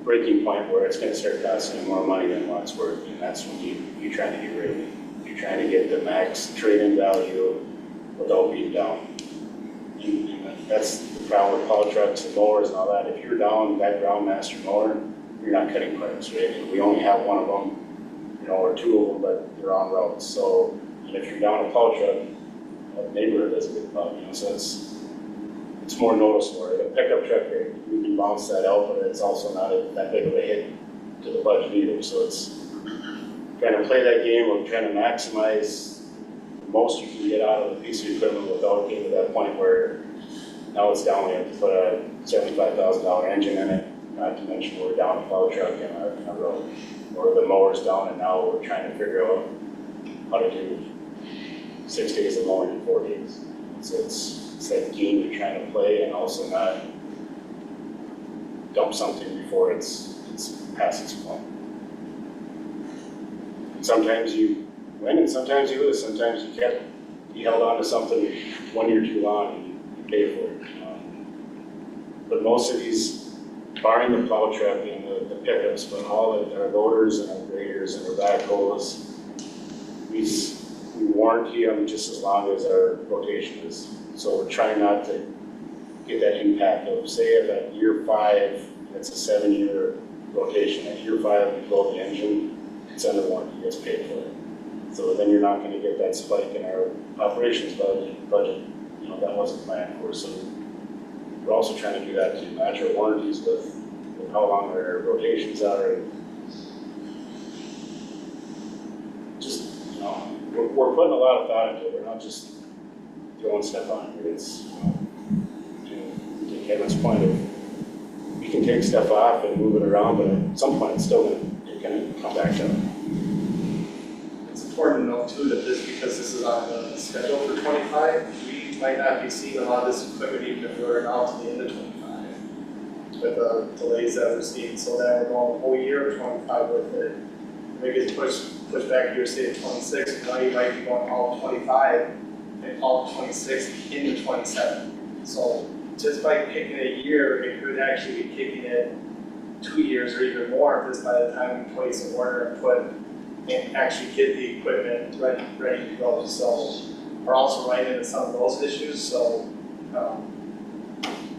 breaking point where it's gonna start costing you more money than what it's worth, and that's when you're trying to get rid of it. You're trying to get the max trade-in value without being down. And that's the problem with power trucks and mowers and all that. If you're down that Groundmaster mower, you're not cutting parts, right? And we only have one of them, you know, or 2 of them, but they're on routes. So, and if you're down a plow truck, a neighborhood doesn't get plowed, you know, so it's more noticeable. A pickup truck, we can bounce that out, but it's also not that big of a hit to the budget either. So it's trying to play that game of trying to maximize the most you can get out of a piece of equipment without getting to that point where now it's down, we have to put a $75,000 engine in it, not to mention we're down a plow truck in a road, or the mower's down and now we're trying to figure out how to do 6 days of mowing in 4 days. So it's that game you're trying to play and also not dump something before it's past its point. Sometimes you win and sometimes you lose. Sometimes you held on to something 1 year too long and you pay for it. But most of these, barring the plow truck and the pickups, but all of our loaders and our graders and our backhoes, we warranty them just as long as our rotation is. So we're trying not to get that impact of, say, if at year 5, it's a 7-year rotation. At year 5, we blow the engine, it's under warranty, it's paid for it. So then you're not gonna get that spike in our operations budget, you know, that wasn't planned for. So we're also trying to do that to match our warranties with how long our rotations are. And just, you know, we're putting a lot of thought into it. We're not just throwing stuff on it. It's, you know, to Kevin's point of, you can take stuff off and move it around, but at some point it's still gonna come back up. It's important to note too that because this is on the schedule for 25, we might not be seeing a lot of this equipment even if we're out to the end of 25 with the delays that we're seeing. So that we're going the whole year of 25 with it. Maybe it's pushed back here, say to 26, and now you might be going all of 25 and all of 26 into 27. So just by picking a year, it could actually be kicking it 2 years or even more just by the time we place an order and actually get the equipment ready to go. So we're also running into some of those issues. So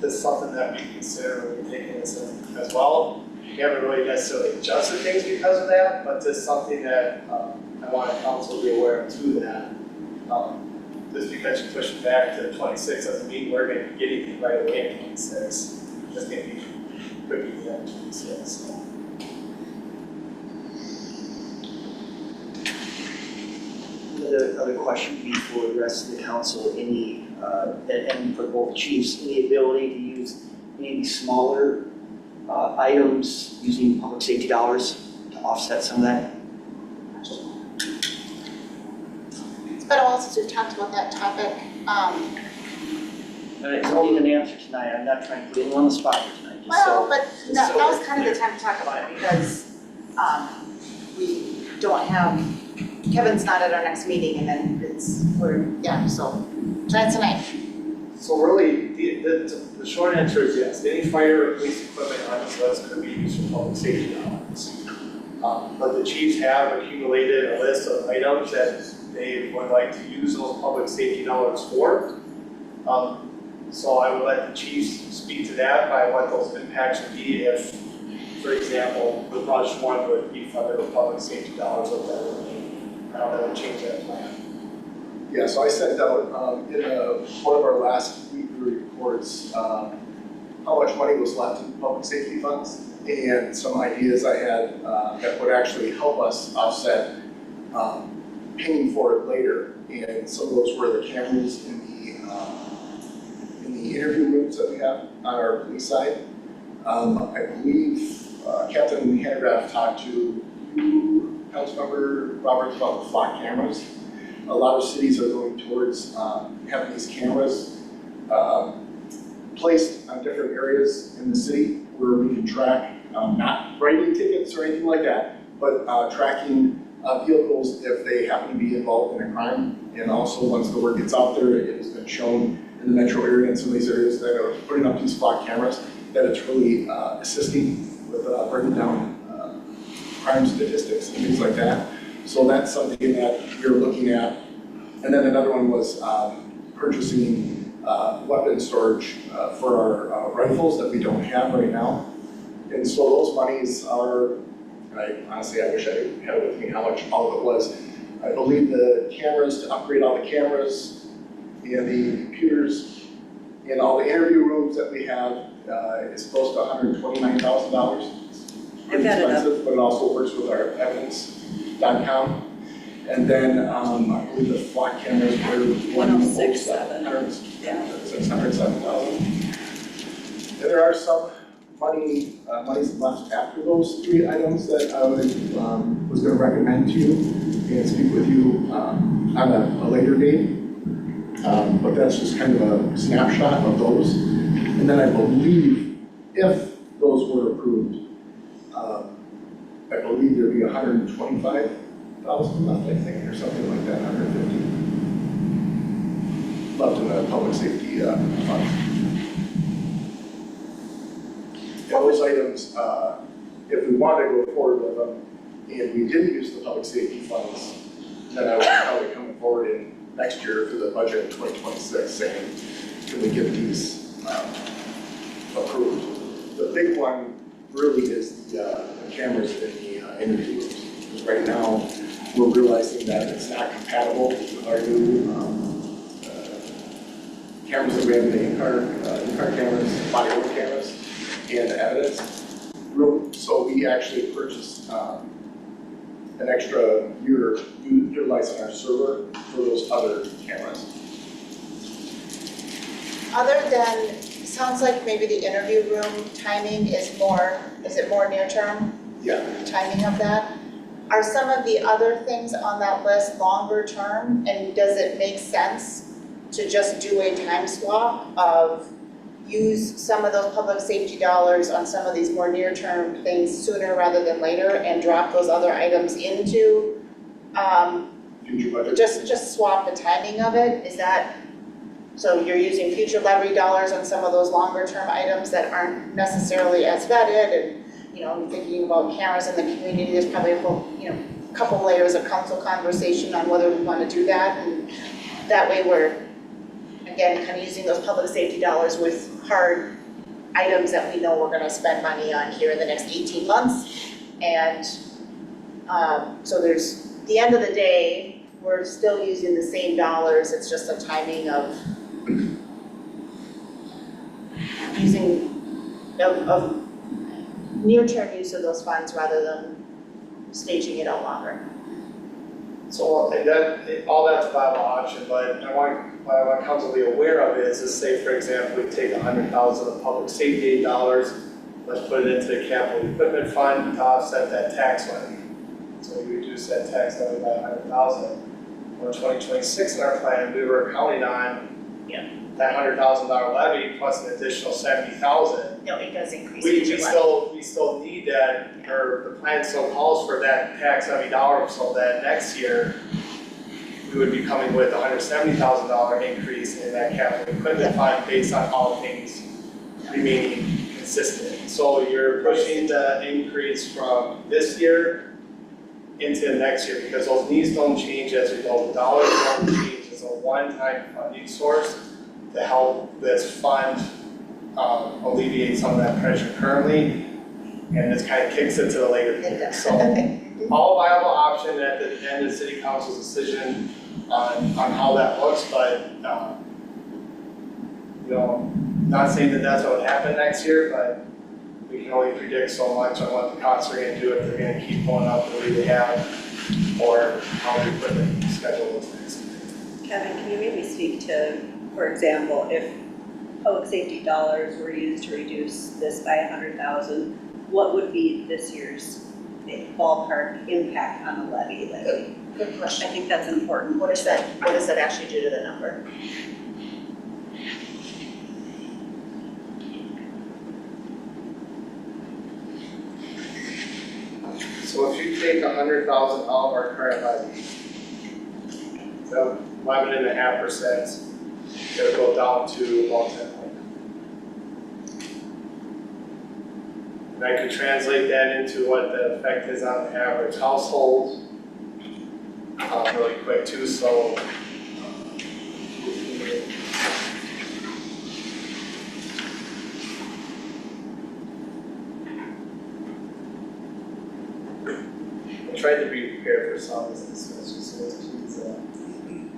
this is something that we consider when we're taking this in as well. We haven't really necessarily adjusted things because of that, but just something that I want council to be aware of too, that just because you push it back to 26 doesn't mean we're going to be getting it right away in 26. It's just going to be quicker than 26. So. Another question before the rest of the council, any, and for both chiefs, any ability to use any of these smaller items using public safety dollars to offset some of that? It's been a while since we've talked about that topic. I don't need an answer tonight, I'm not trying to put anyone on the spot here tonight, just Well, so. but just that so was we're kind of the clear. time to talk about it because we don't have, Kevin's not at our next meeting and then so that's tonight. So really, the short answer is yes. Any fire or police equipment on this list could be used for public safety dollars. But the chiefs have accumulated a list of items that they would like to use those public safety dollars for. So I would let the chiefs speak to that by what those impacts would be if, for example, the brush one would be funded with public safety dollars, what that would mean, how that would change that plan. Yeah, so I sent out in one of our last weekly reports how much money was left in public safety funds and some ideas I had that would actually help us offset paying for it later. And some of those were the cameras in the interview rooms that we have on our police side. I believe Captain Hanegraaff talked to you, Councilmember Roberts, about the flock cameras. A lot of cities are going towards having these cameras placed on different areas in the city where we can track, not writing tickets or anything like that, but tracking vehicles if they happen to be involved in a crime. And also, once the word gets out there, it has been shown in the metro area and some of these areas that are putting up these flock cameras, that it's really assisting with bringing down crime statistics and things like that. So that's something that we're looking at. And then another one was purchasing weapon storage for our rifles that we don't have right now. And so those monies are, honestly, I wish I had it with me how much all of it was. I believe the cameras, to upgrade all the cameras and the computers and all the interview rooms that we have is close to $129,000. I've got it up. Expensive, but it also works with our evidence.com. And then I believe the flock cameras were 106,700. Yeah. 607,000. And there are some monies left after those three items that I was going to recommend to you and speak with you on a later date. But that's just kind of a snapshot of those. And then I believe if those were approved, I believe there'd be 125,000 left, I think, or something like that, 150 left in the public safety fund. And those items, if we wanted to go forward with them, and we didn't use the public safety funds, then I would probably come forward in next year for the budget in 2026, saying, can we get these approved? The big one really is the cameras in the interview rooms. Because right now, we're realizing that it's not compatible with our new cameras that we have in the in-car cameras, body-worn cameras, and the evidence room. So we actually purchased an extra year utilizing our server for those other cameras. Other than, sounds like maybe the interview room timing is it more near term? Yeah. Timing of that? Are some of the other things on that list longer term, and does it make sense to just do a time swap of use some of those public safety dollars on some of these more near-term things sooner rather than later and drop those other items into, Future budget. just swap the timing of it? Is that, so you're using future levy dollars on some of those longer-term items that aren't necessarily as vetted, and, thinking about cameras in the community, there's probably a whole, couple layers of council conversation on whether we want to do that, and that way we're, again, kind of using those public safety dollars with hard items that we know we're gonna spend money on here in the next 18 months. And so there's, at the end of the day, we're still using the same dollars, it's just a timing of of near-term use of those funds rather than staging it out longer. So, and that, all that's a viable option, but what I want council to be aware of is, say, for example, we take 100,000 of public safety aid dollars, let's put it into the capital equipment fund to offset that tax levy. So we reduce that tax levy by 100,000. For 2026 in our plan, we were counting on that $100,000 levy plus an additional 70,000. No, it does increase. We still need that, or the plan still calls for that tax levy dollar, so that next year we would be coming with a $170,000 increase in that capital equipment fund based on all things remaining consistent. So you're pushing the increase from this year into next year, because those needs don't change as we go. The dollars don't change. It's a one-time funding source to help this fund alleviate some of that pressure currently, and this kind of kicks it to the later year. So all viable option at the end of the city council's decision on how that looks, but not saying that that's what would happen next year, but we can only predict so much on what the costs are going to do, if they're going to keep going up the way they have, or how the equipment schedule looks next year. Kevin, can you maybe speak to, for example, if public safety dollars were used to reduce this by 100,000, what would be this year's ballpark impact on the levy? Good I question. think that's important. What does that actually do to the number? So if you take 100,000 out of our current levy, so 11.5%, it'll go down to about 10 million. And I could translate that into what the effect is on the average household really quick too, so. I tried to be prepared for some of this discussion, so please,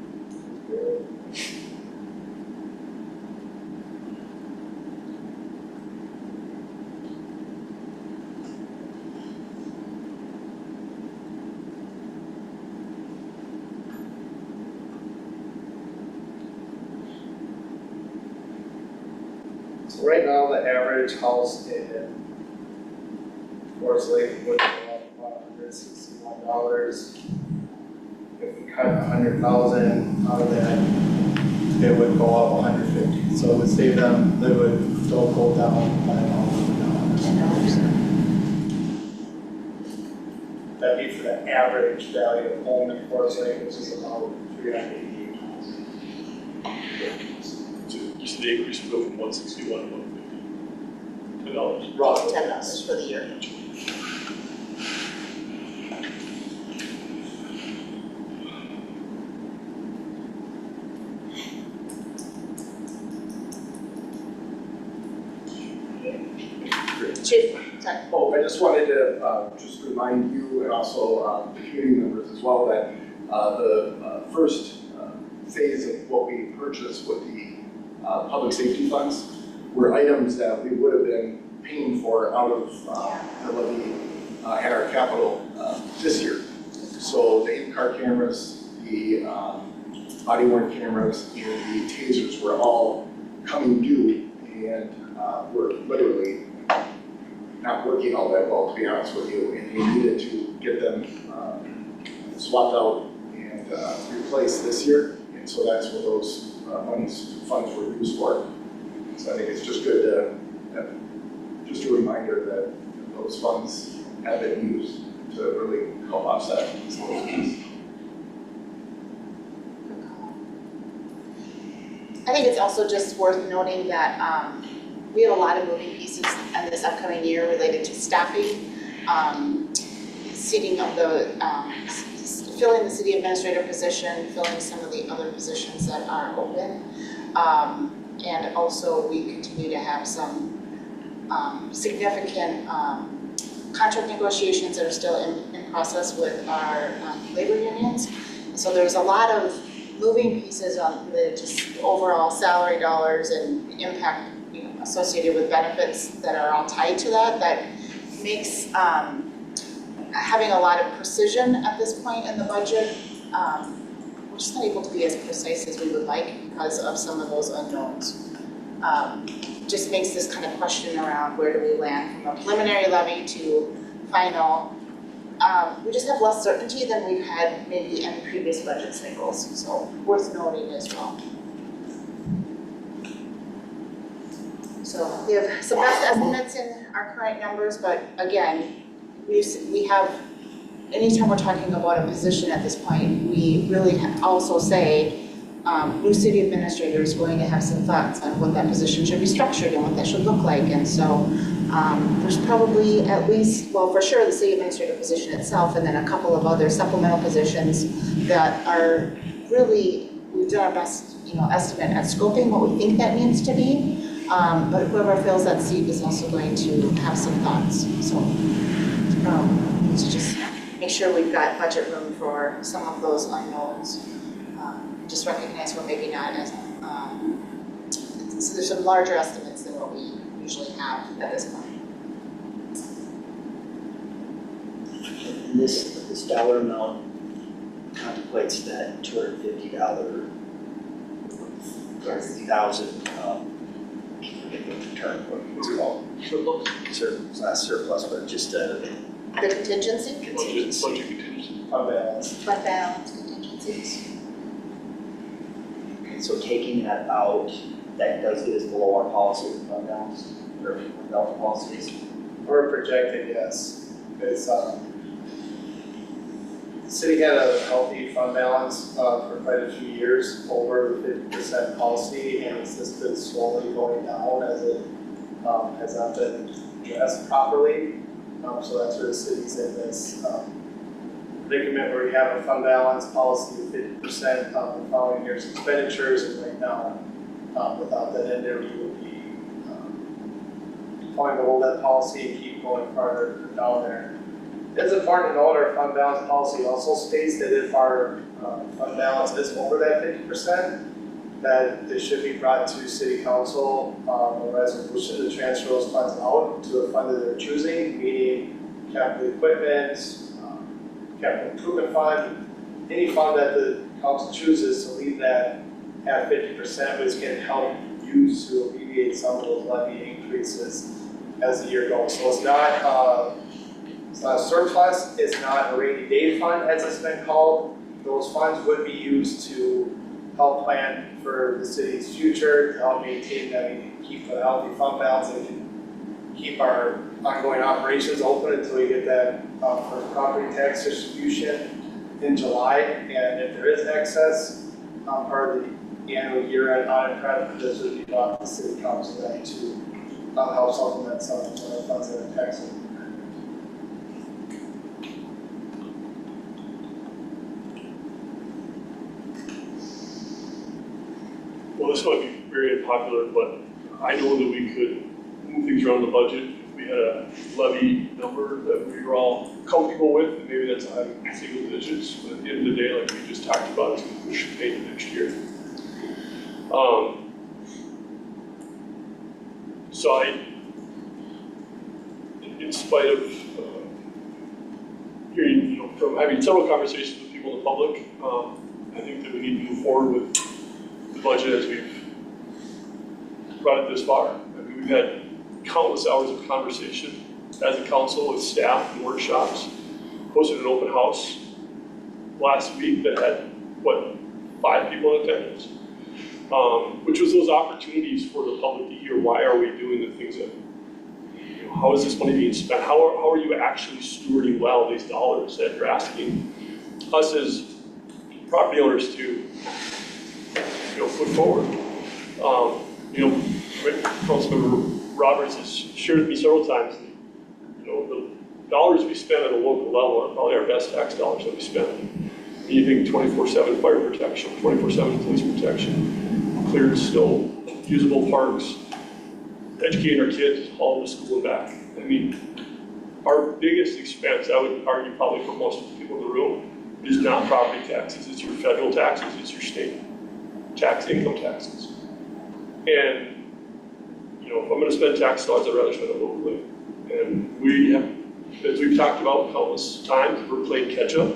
So right now, the average house in Forest Lake would go up about $161. If we cut 100,000 out of that, it would go up 150. So it would save them, they would still go down by about $100. That'd be for the average value of home in Forest Lake, which is about $388. You said the increase would go from 161 to 150. $10. Roughly. $10 for the year. Chief, sorry. Oh, I just wanted to just remind you and also the community members as well that the first phase of what we purchased with the public safety funds were items that we would have been paying for out of the levy and our capital this year. So the in-car cameras, the body-worn cameras, and the tasers were all coming due, and were literally not working all that well, to be honest with you, and we needed to get them swapped out and replaced this year, and so that's what those funds were used for. So I think it's just good to, just a reminder that those funds have been used to really help offset some of these. I think it's also just worth noting that we have a lot of moving pieces in this upcoming year related to staffing, seating of the, filling the city administrator position, filling some of the other positions that are open. And also we continue to have some significant contract negotiations that are still in process with our labor unions. So there's a lot of moving pieces on the just overall salary dollars and the impact associated with benefits that are all tied to that, that makes having a lot of precision at this point in the budget, we're just not able to be as precise as we would like because of some of those unknowns. Just makes this kind of question around where do we land from a preliminary levy to final. We just have less certainty than we've had maybe in previous budget cycles, so worth noting as well. So we have some best estimates in our current numbers, but again, we have, anytime we're talking about a position at this point, we really also say, new city administrator is going to have some thoughts on what that position should be structured and what that should look like. And so there's probably at least, well, for sure the city administrator position itself, and then a couple of other supplemental positions that are really, we've done our best, estimate at scoping what we think that needs to be. But whoever fills that seat is also going to have some thoughts. So to just make sure we've got budget room for some of those unknowns. Just recognize we're maybe not as, so there's some larger estimates than what we usually have at this point. And this dollar amount contemplates that $250 or 50,000, return, what it's called. It's not surplus, but just a The contingency, contingency. Budget contingency. Fund balance. fund balance contingencies. So taking that out, that does get us below our policy with fund balance, or fund balance policies. We're projected, yes. It's, the city had a healthy fund balance, for quite a few years, over the 50% policy, and it's just been slowly going down as it, has not been addressed properly. So that's where the city's in this, predicament where we have a fund balance policy of 50% of the following year's expenditures, and right now, without that in there, we would be, trying to hold that policy and keep going farther down there. It's important to note our fund balance policy also states that if our fund balance is over that 50%, that it should be brought to city council, a resolution to transfer those funds out to a fund of their choosing, meaning capital equipment, capital improvement fund, any fund that the council chooses to leave that at 50%, which can help use to alleviate some of those levy increases as the year goes. So it's not a surplus, it's not a rainy day fund as it's been called. Those funds would be used to help plan for the city's future, to help maintain that we can keep a healthy fund balance and can keep our ongoing operations open until we get that for property tax distribution in July. And if there is excess, part of the annual year-end audit prep, this would be brought to the city council then to help supplement some of the funds that are taxable. Well, this might be very unpopular, but I know that we could move things around the budget if we had a levy number that we were all comfortable with, and maybe that's not single digits, but at the end of the day, like we just talked about, it's gonna push pay to next year. So in spite of hearing, from having several conversations with people in the public, I think that we need to move forward with the budget as we've brought it this far. I mean, we've had countless hours of conversation as a council with staff and workshops. Hosted an open house last week that had, 5 people in attendance? Which was those opportunities for the public to hear, why are we doing the things that, how is this money being spent? How are you actually stewarding well these dollars that you're asking us as property owners to put forward? Councilmember Roberts has shared with me several times, the dollars we spend at a local level are probably our best tax dollars that we spend. Anything 24/7 fire protection, 24/7 police protection, cleared snow, usable parks, educating our kids, hauling to school and back. I mean, our biggest expense, I would argue probably for most people in the room, is not property taxes, it's your federal taxes, it's your state tax, income taxes. And, if I'm gonna spend tax dollars, I'd rather spend it locally. And we have, as we've talked about countless times, we're playing catch up.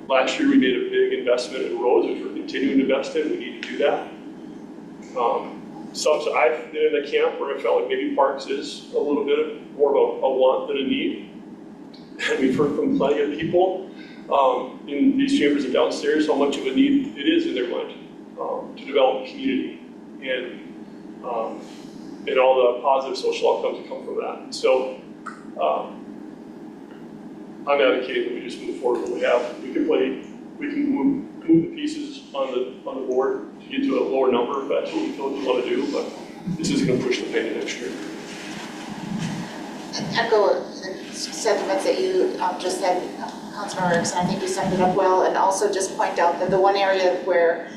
Last year we made a big investment in roads, which we're continuing to invest in, we need to do that. So I've been in a camp where I felt like maybe parks is a little bit more of a want than a need. And we've heard from plenty of people in these chambers and downstairs how much of a need it is in their mind to develop a community and all the positive social outcomes that come from that. And so I'm advocating that we just move forward with what we have. We can move the pieces on the board to get to a lower number if that's what we feel we want to do, but this is going to push the pay to next year. Echo the sentiments that you just said, Councilmember Erickson. I think you summed it up well, and also just point out that the one area where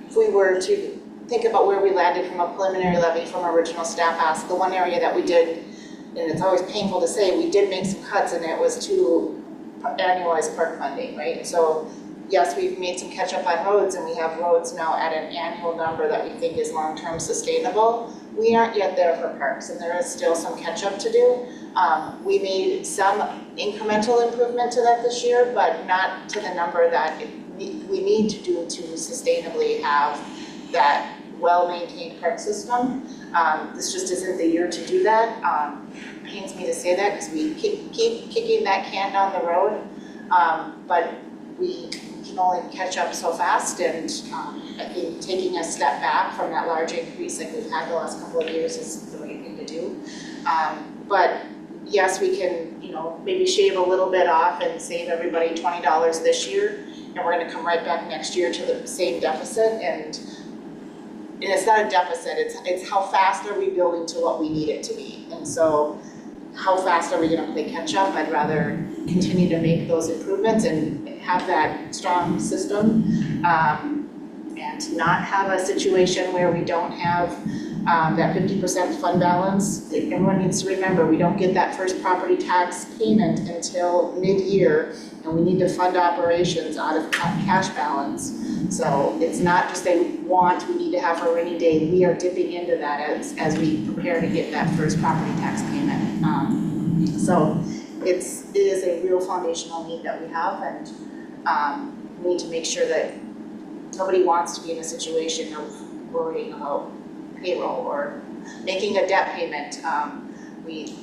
if we were to think about where we landed from a preliminary levy from original staff ask, the one area that we did, and it's always painful to say, we did make some cuts, and it was to annualize park funding, right? So yes, we've made some catch up on roads, and we have roads now at an annual number that we think is long-term sustainable. We aren't yet there for parks, and there is still some catch up to do. We made some incremental improvement to that this year, but not to the number that we need to do to sustainably have that well-maintained park system. This just isn't the year to do that. Pains me to say that because we keep kicking that can down the road. But we can only catch up so fast, and I think taking a step back from that large increase like we've had the last couple of years is the right thing to do. But yes, we can, maybe shave a little bit off and save everybody $20 this year, and we're gonna come right back next year to the same deficit, and it's not a deficit, it's how fast are we building to what we need it to be. And so how fast are we gonna play catch up? I'd rather continue to make those improvements and have that strong system, and not have a situation where we don't have that 50% fund balance. Everyone needs to remember, we don't get that first property tax payment until mid-year, and we need to fund operations out of cash balance. So it's not just a want we need to have for a rainy day, we are dipping into that as we prepare to get that first property tax payment. So it is a real foundational need that we have, and we need to make sure that nobody wants to be in a situation of worrying about payroll or making a debt payment. We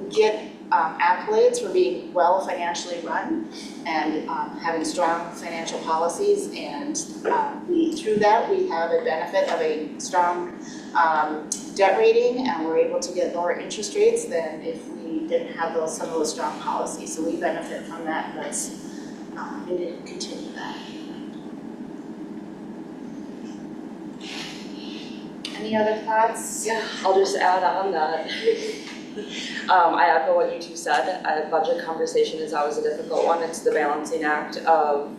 get accolades for being well financially run and having strong financial policies, and through that we have a benefit of a strong debt rating, and we're able to get lower interest rates than if we didn't have some of those strong policies. So we benefit from that. We need to continue that. Any other thoughts? Yeah, I'll just add on that. I echo what you two said. A budget conversation is always a difficult one. It's the balancing act of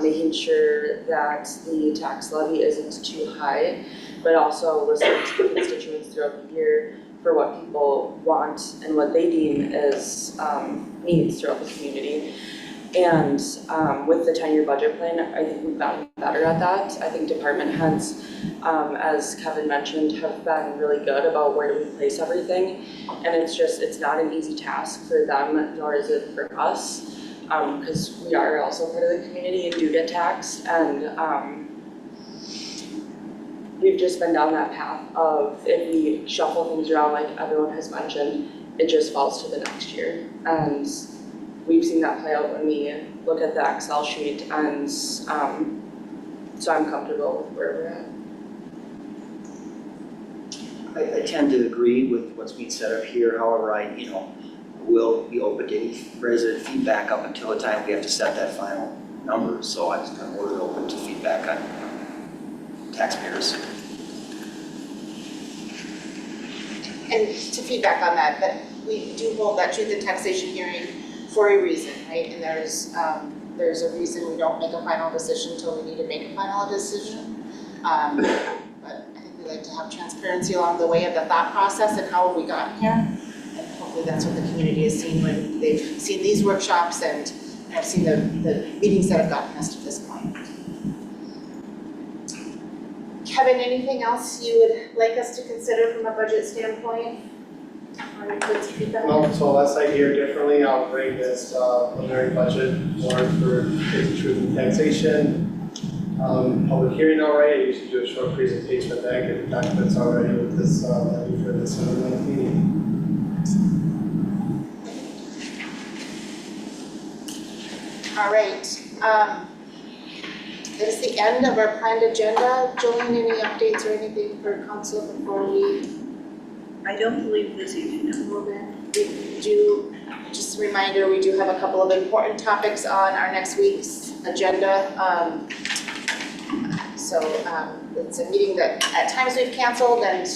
making sure that the tax levy isn't too high, but also listening to the constituents throughout the year for what people want and what they deem as needs throughout the community. And with the 10-year budget plan, I think we've gotten better at that. I think department heads, as Kevin mentioned, have been really good about where do we place everything. And it's not an easy task for them, nor is it for us, because we are also part of the community and do get taxed. And we've just been down that path of, if we shuffle things around like everyone has mentioned, it just falls to the next year. And we've seen that play out when we look at the Excel sheet, and so I'm comfortable with where we're at. I tend to agree with what's being said up here. However, I will be open to any resident feedback up until the time we have to set that final number. So I'm just kind of more open to feedback on taxpayers. And to feedback on that we do hold that truth in taxation hearing for a reason, right? And there's a reason we don't make a final decision until we need to make a final decision. But I think we like to have transparency along the way of the thought process and how have we gotten here. And hopefully that's what the community has seen when they've seen these workshops and have seen the meetings that have gotten us to this point. Kevin, anything else you would like us to consider from a budget standpoint? No, so unless I hear differently, I'll bring this preliminary budget warrant for truth and taxation. Public hearing already, I usually do a short presentation at that, get the documents already with this levy for the December 9th meeting. All right. That is the end of our planned agenda. Jolene, any updates or anything for council before we? I don't believe this evening, no. We do, just a reminder, we do have a couple of important topics on our next week's agenda. So it's a meeting that at times we've canceled, and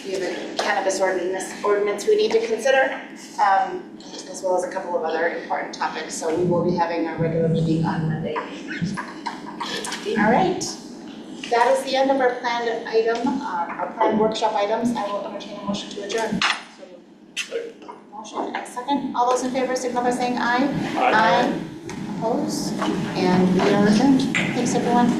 we have a cannabis ordinance we need to consider, as well as a couple of other important topics. So we will be having our regular meeting on Monday. All right. That is the end of our planned item, our planned workshop items. I will entertain a motion to adjourn. Motion, a second. All those in favor signal by saying aye. Aye. Opposed? And we are adjourned. Thanks, everyone.